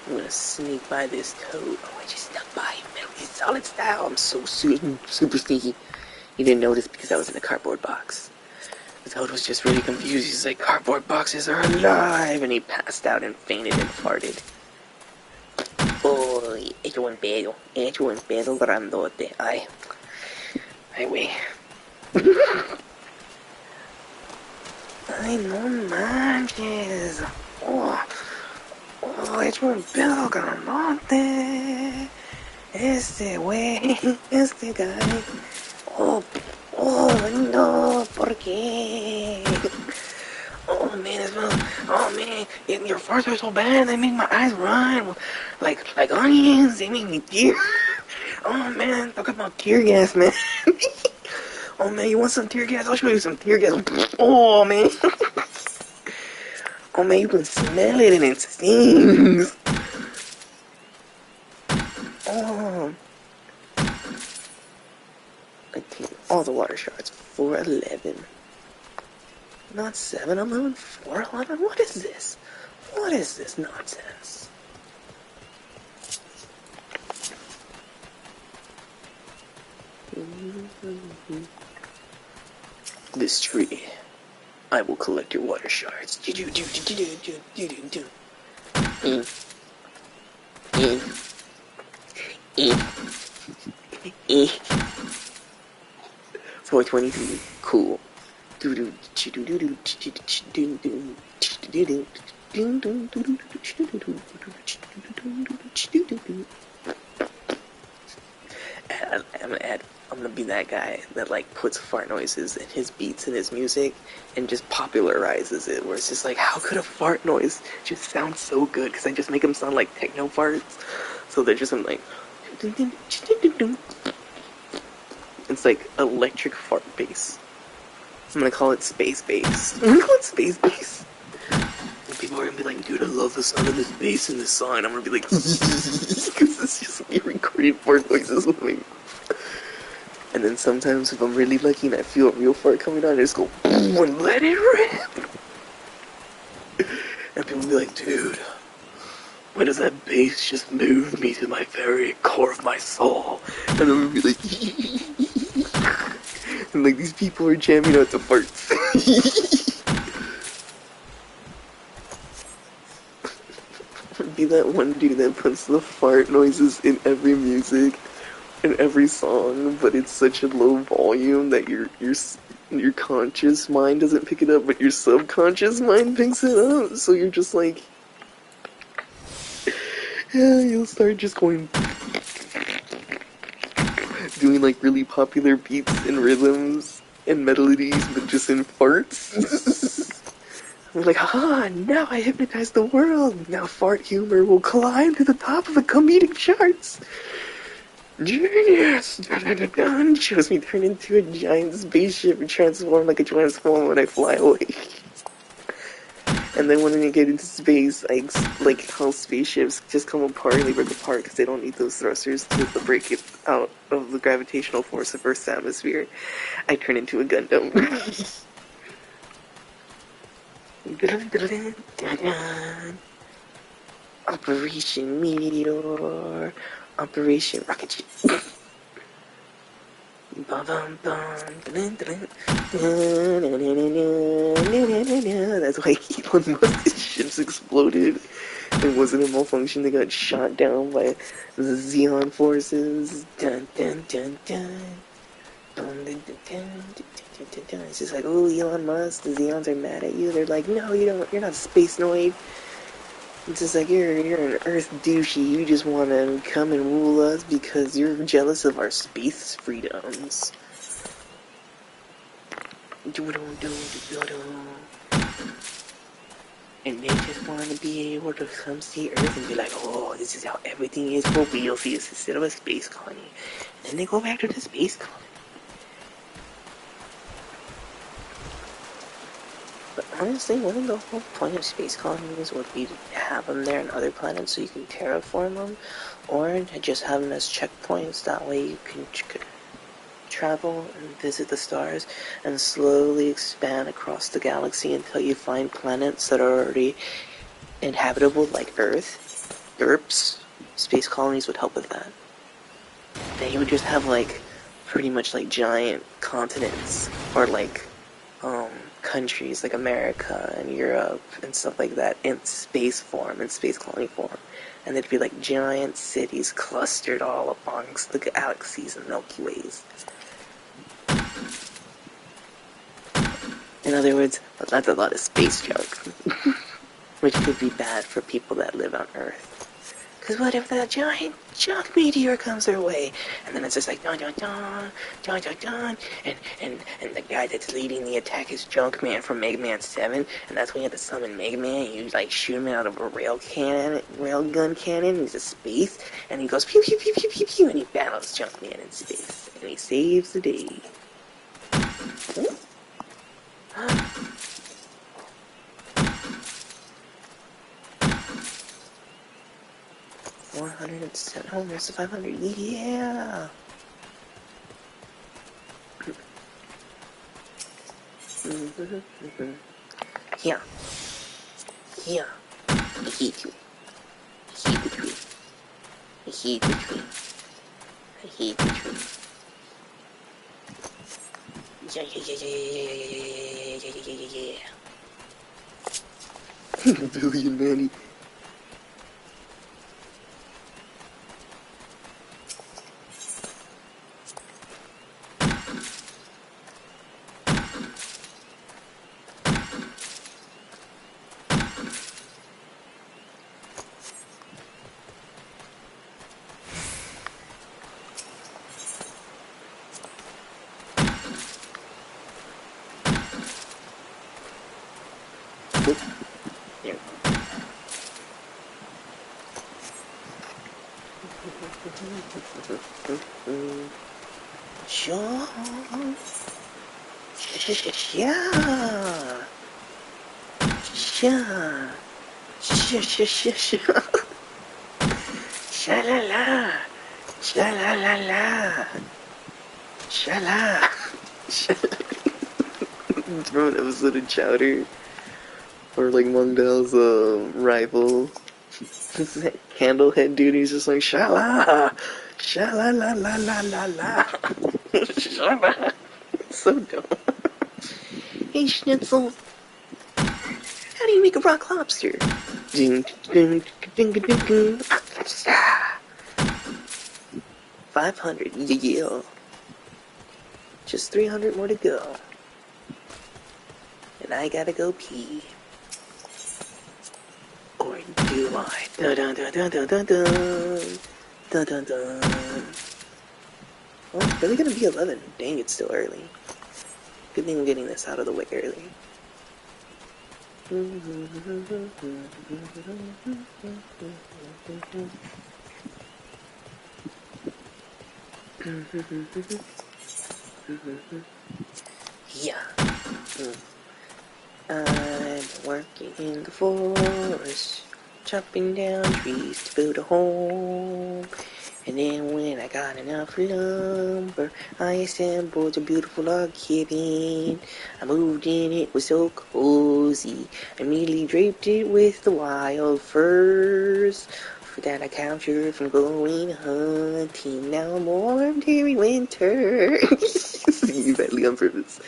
Speaker 1: I'm gonna sneak by this toad. Oh, I just snuck by him. Metal Gear Solid style. I'm so super sneaky. He didn't notice because I was in a cardboard box. The toad was just really confused. He's like, cardboard boxes are alive! And he passed out and fainted and farted. Oh, hecho un pedo grandote. Ay, güey. Ay, no manches. Oh, hecho un pedo grandote. Este güey, este guy. Oh, no, ¿por qué? Oh man, oh man, your farts are so bad, they make my eyes run like onions, they make me tear. Oh man, talk about tear gas, man. Oh man, you want some tear gas? I'll show you some tear gas. Oh man. Oh man, you can smell it and it stings. Oh. I take all the water shards. 411. Not 711, 411? What is this? What is this nonsense? This tree. I will collect your water shards. 423. Cool. I'm gonna be that guy that like puts fart noises in his beats and his music and just popularizes it, where it's just like, how could a fart noise just sound so good? Because I just make them sound like techno farts. So they're just like, it's like electric fart bass. I'm gonna call it space bass. I'm gonna call it space bass. And people are gonna be like, dude, I love the sound of this bass in this song. And I'm gonna be like, because it's just me recording fart noises with me. And then sometimes if I'm really lucky and I feel a real fart coming on, I just go, boom, and let it rip. And people will be like, dude, why does that bass just move me to my very core of my soul? And I'm gonna be like, and like these people are jamming out to farts. Be that one dude that puts the fart noises in every music and every song, but it's such a low volume that your conscious mind doesn't pick it up, but your subconscious mind picks it up. So you're just like, yeah, you'll start just going, doing like really popular beats and rhythms and melodies, but just in farts. We're like, haha, now I hypnotized the world. Now fart humor will climb to the top of the comedic charts. Genius! Shows me turn into a giant spaceship and transform like a transformer when I fly away. And then when I get into space, I like how spaceships just come apart and they break apart because they don't need those thrusters to break it out of the gravitational force of Earth's atmosphere. I turn into a Gundam. Operation Meteor. Operation Rocket Ship. That's why Elon Musk's ships exploded. It wasn't a malfunction. They got shot down by the Xeon forces. Dun dun dun dun. It's just like, oh, Elon Musk, the Xeons are mad at you. They're like, no, you're not a space noid. It's just like, you're an Earth douchey. You just want to come and rule us because you're jealous of our space freedoms. and they just want to be able to come see Earth and be like, oh, this is how everything is for real for us instead of a space colony. And then they go back to the space colony. But honestly, wouldn't the whole point of space colonies would be to have them there on other planets so you can terraform them, or to just have them as checkpoints? That way you can travel and visit the stars and slowly expand across the galaxy until you find planets that are already inhabitable, like Earth. GURPS, space colonies would help with that. Then you would just have like pretty much like giant continents, or like countries like America and Europe and stuff like that in space form, in space colony form. And there'd be like giant cities clustered all amongst the galaxies and Milky Ways. In other words, that's a lot of space junk. Which could be bad for people that live on Earth. Because what if that giant junk meteor comes their way? And then it's just like, dun dun dun, dun dun dun. And the guy that's leading the attack is Junkman from Mega Man 7. And that's when you have to summon Mega Man. And you like shoot him out of a railgun cannon. He's a space. And he goes pew pew pew pew pew pew. And he battles Junkman in space. And he saves the day. 407. Oh, there's the 500. Yeah. Yeah. Yeah. I hate you. I hate the tree. I hate the tree. I hate the tree. Yeah. Billion Manny. Sure. Yeah. Sure. Sure. Sha-la-la. Sha-la-la-la. Sha-la. From an episode of Chowder, or like Mongdal's rival, Candlehead dude. He's just like sha-la, sha-la-la-la-la-la-la, sha-la. So dumb. Hey Schnitzel, how do you make a rock lobster? 500, yeah. Just 300 more to go. And I gotta go pee. Or do I? Dun dun dun dun dun dun dun. Dun dun dun. Well, it's really gonna be 11. Dang, it's still early. Good thing I'm getting this out of the way early. Yeah. I'm working in the forest, chopping down trees to build a home. And then when I got enough lumber, I assembled a beautiful log cabin. I moved in, it was so cozy. I immediately draped it with the wild furs that I captured from going hunting. Now I'm warm every winter. Singing badly on purpose.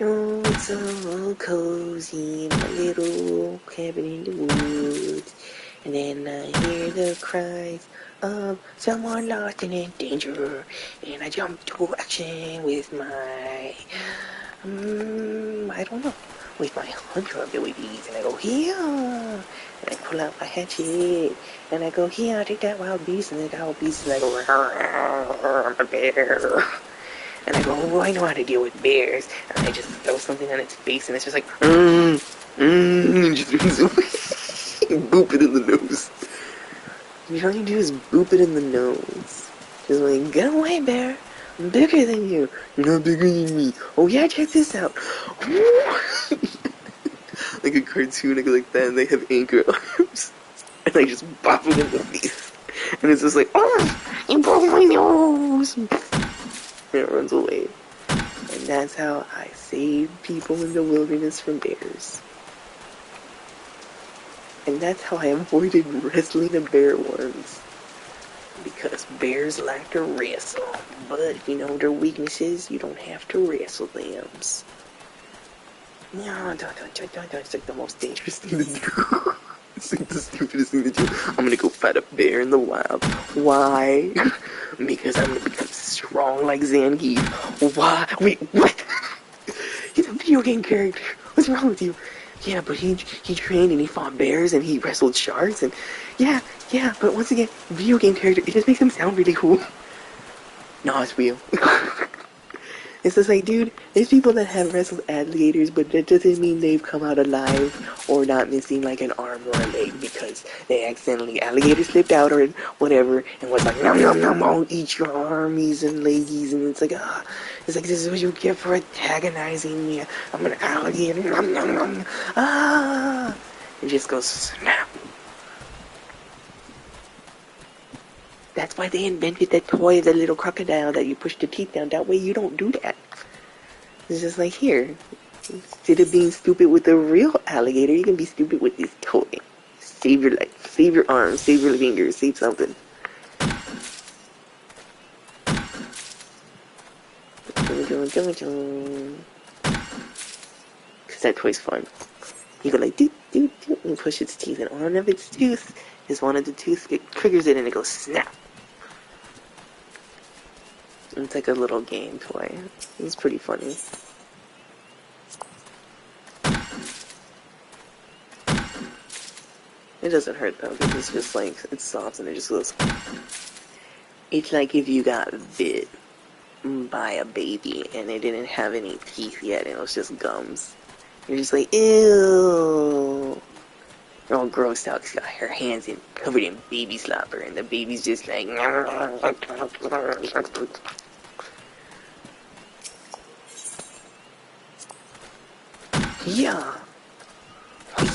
Speaker 1: Oh, it's so cozy in my little cabin in the woods. And then I hear the cries of someone lost and in danger. And I jump to action with my, I don't know, with my hunter abilities. And I go, here! And I pull out my hatchet. And I go, here, take that wild beast. And the wild beast, and I go, I'm a bear. And I go, oh, I know how to deal with bears. And I just throw something on its face, and it's just like, Just boop it in the nose. All you do is boop it in the nose. Just like, get away, bear. I'm bigger than you. You're not bigger than me. Oh yeah, check this out. Like a cartoon like that, and they have anchor arms. And I just bop it in the face. And it's just like, oh, you broke my nose. And it runs away. And that's how I save people in the wilderness from bears. And that's how I avoided wrestling a bear once. Because bears like to wrestle. But if you know their weaknesses, you don't have to wrestle them. No, it's like the most dangerous thing to do. It's like the stupidest thing to do. I'm gonna go fight a bear in the wild. Why? Because I'm gonna become strong like Zangief. Why? Wait, what? He's a video game character. What's wrong with you? Yeah, but he trained and he fought bears and he wrestled sharks and yeah, but once again, video game character, it just makes him sound really cool. No, it's real. It's just like, dude, there's people that have wrestled alligators, but that doesn't mean they've come out alive or not missing like an arm or a leg because they alligator slipped out or whatever and was like, nom nom nom, I'll eat your armies and leggies, and it's like, it's like, this is what you get for antagonizing me. I'm an alligator, nom nom nom, it just goes snap. That's why they invented that toy, the little crocodile that you push the teeth down. That way you don't do that. It's just like, here, instead of being stupid with a real alligator, you can be stupid with this toy. Save your life, save your arms, save your fingers, save something. Because that toy's fun. You go like, doot, doot, doot, and push its teeth, and one of its tooth is one of the tooth, it triggers it, and it goes snap. It's like a little game toy. It's pretty funny. It doesn't hurt though, because it's just like, it's soft and it just goes. It's like if you got bit by a baby and it didn't have any teeth yet and it was just gums. You're just like, ew. You're all grossed out because you got her hands covered in baby slobber and the baby's just like, yeah.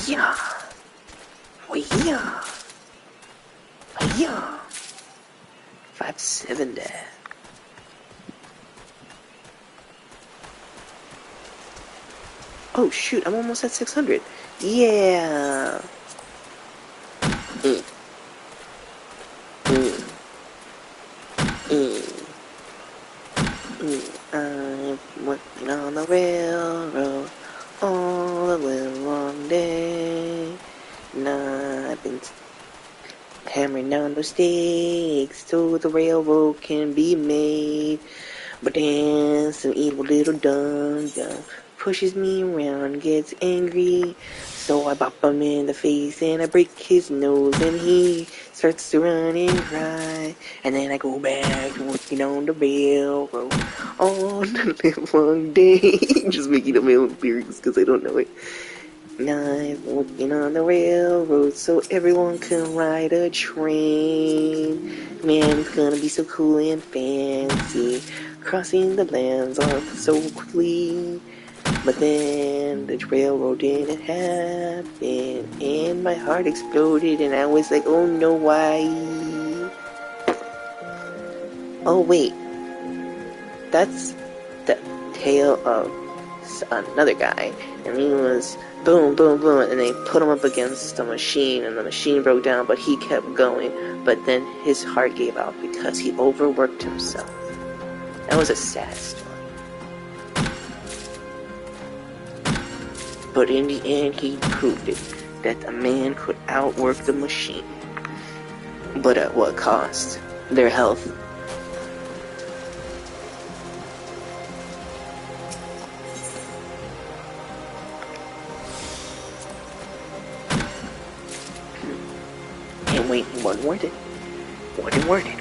Speaker 1: Yeah. Yeah. Yeah. 5-7 there. Oh shoot, I'm almost at 600. Yeah. I'm working on the railroad all the long day. And I've been hammering down those stakes so the railroad can be made. But then some evil little dum pushes me around, gets angry, so I bop him in the face and I break his nose and he starts to run and cry, and then I go back to working on the railroad on the long day. Just making up my own lyrics because I don't know it. And I'm working on the railroad so everyone can ride a train. Man, it's gonna be so cool and fancy, crossing the lands all so quickly. But then the railroad didn't happen, and my heart exploded, and I was like, oh no, why? Oh wait, that's the tale of another guy, and he was boom, boom, boom, and they put him up against a machine, and the machine broke down, but he kept going, but then his heart gave out because he overworked himself. That was a sad story. But in the end, he proved it, that a man could outwork the machine. But at what cost? Their health. And wait, he wasn't worth it. Wasn't worth it.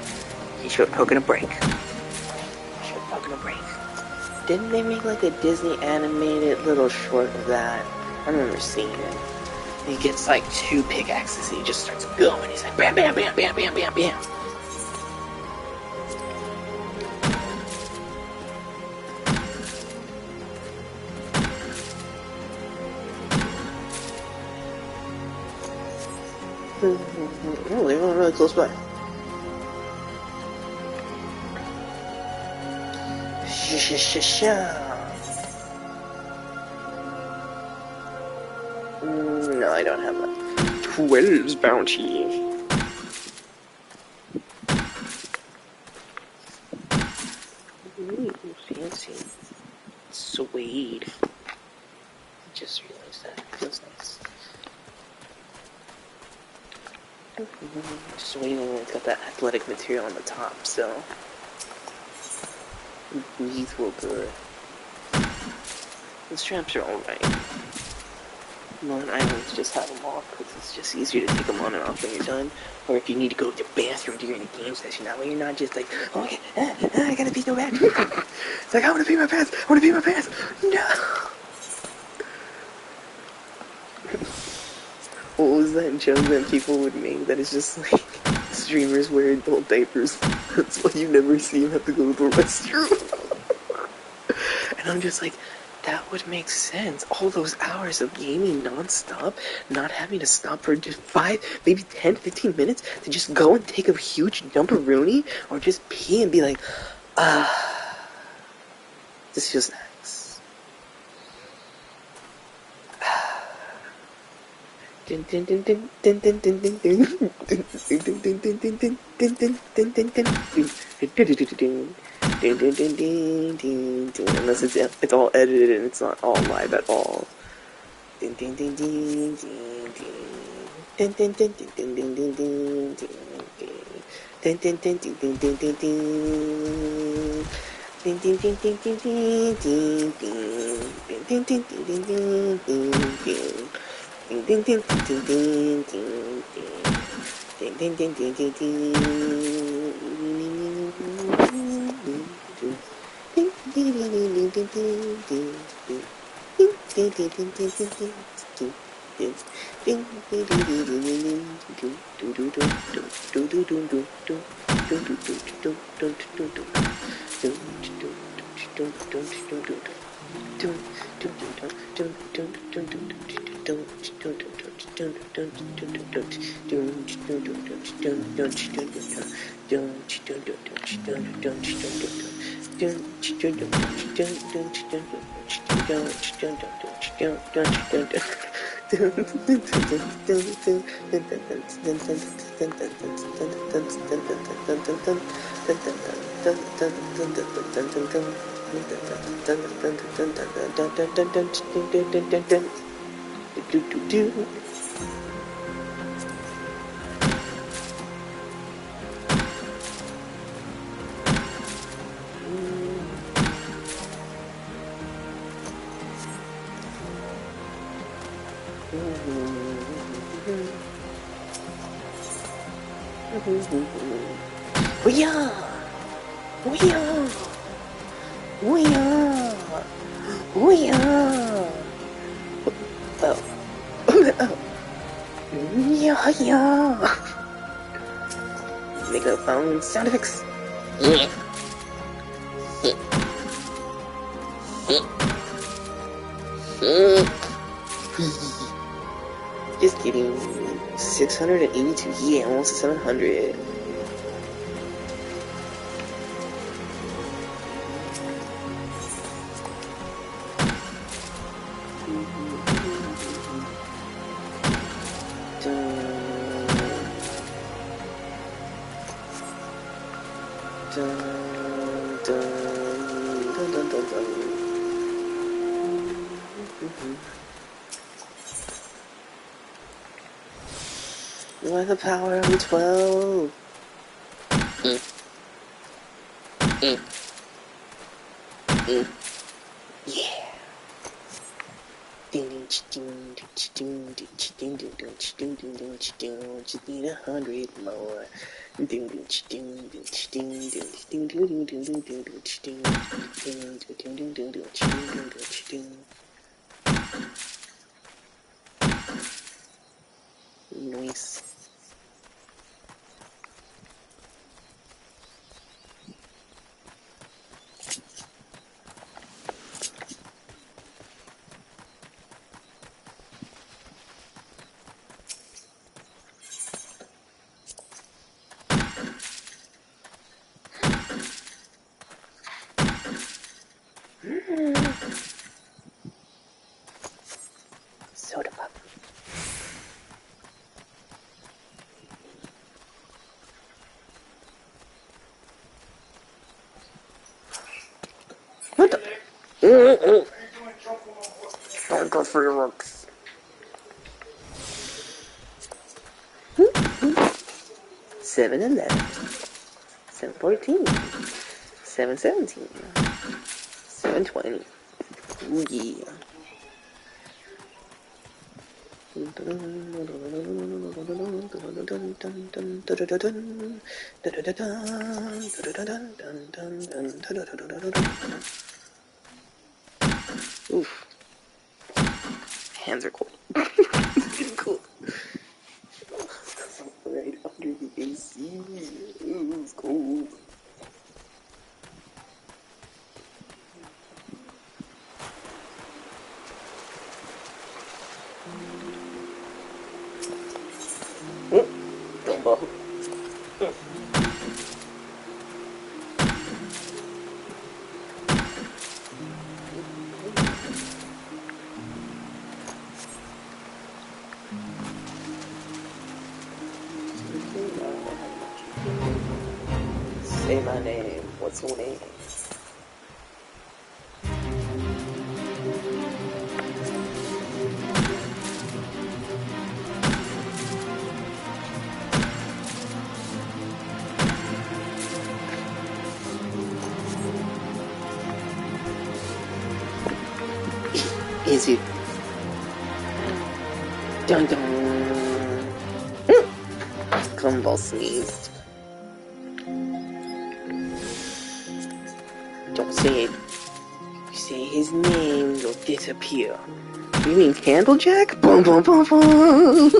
Speaker 1: He should have taken a break. Didn't they make like a Disney animated little short of that? I remember seeing him. He gets like 2 pickaxes and he just starts going. He's like bam, bam, bam, bam, bam, bam, bam. Oh, they're going really close by. No, I don't have that. 12's bounty. Ooh, fancy. Suede. I just realized that. It feels nice. Suede it's got that athletic material on the top, so these will good. The straps are alright. On islands, just have them off because it's just easier to take them on and off when you're done. Or if you need to go to the bathroom during a game session, that way you're not just like, oh, okay, I gotta pee so bad. It's like, I wanna pee my pants, I wanna pee my pants. No! What was that joke that people would make that is just like, streamers wear adult diapers. That's why you never see them have to go to the restroom. And I'm just like, that would make sense. All those hours of gaming non-stop, not having to stop for just 5, maybe 10, 15 minutes to just go and take a huge dumperoonie or just pee and be like, this feels nice. Unless it's all edited and it's not all live at all. Oh yeah! Oh yeah! Oh yeah! Oh yeah! Oh. Oh. Yeah, yeah! Make a phone sound effects. Yeah. Just kidding. 682. Yeah, almost 700. By the power of 12. Yeah. Just need 100 more. Nice. Soda pop. What the? Don't go for your works. 7-11, 7-14, 7-17, 7-20. Ooh yeah. Oof. Hands are cold. It's cool. Right under the AC. Ooh, it's cold. Dumbo. Say my name. What's your name? Is it? Dun dun. Gumball sneezed. Don't say it. You say his name, you'll disappear. You mean Candlejack? Boom, boom, boom, boom.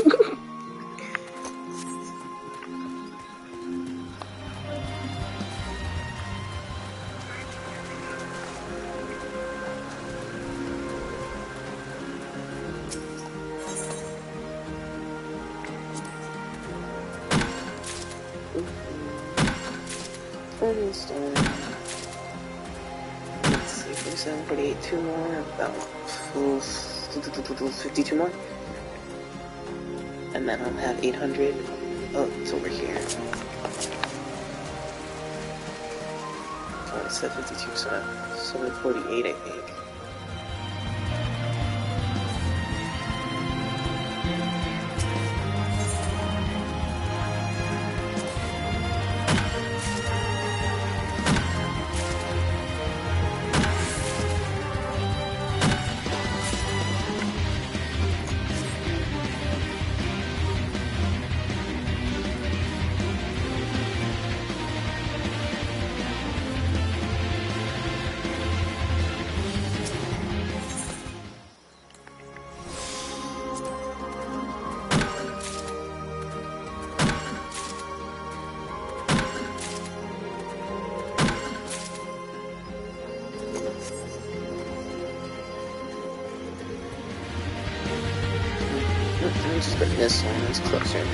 Speaker 1: Let's see, 47, 48, 2 more, about 52 more. And then I'll have 800. Oh, it's over here. Oh, it said 52, so 748, I think. I'm just putting this one, it's closer.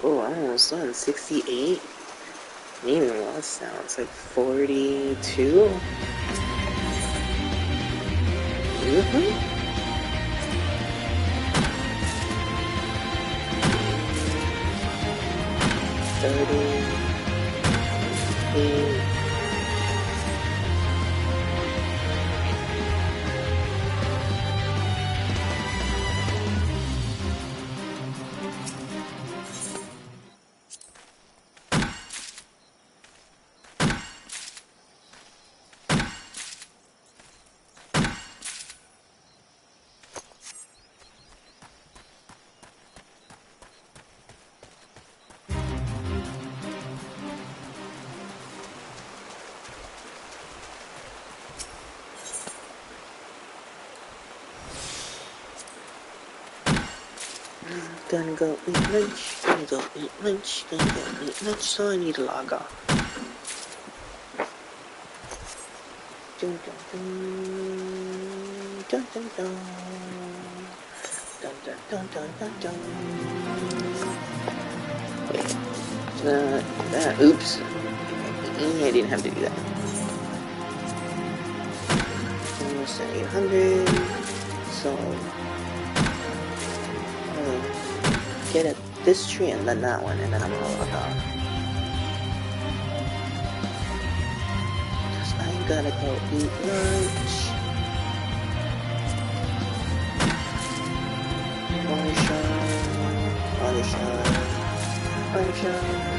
Speaker 1: Oh, I'm almost done. 68. Meanwhile, that sounds like 42. Mm-hmm. 38. Gonna go eat lunch, gonna go eat lunch, gonna go eat lunch, so I need to log off. Dun dun dun, dun dun dun, dun dun dun dun dun dun. Wait, oops. I didn't have to do that. Almost at 800, so get at this tree and then that one, and then I'm gonna log off. Cause I gotta go eat lunch. Body shot, body shot, body shot.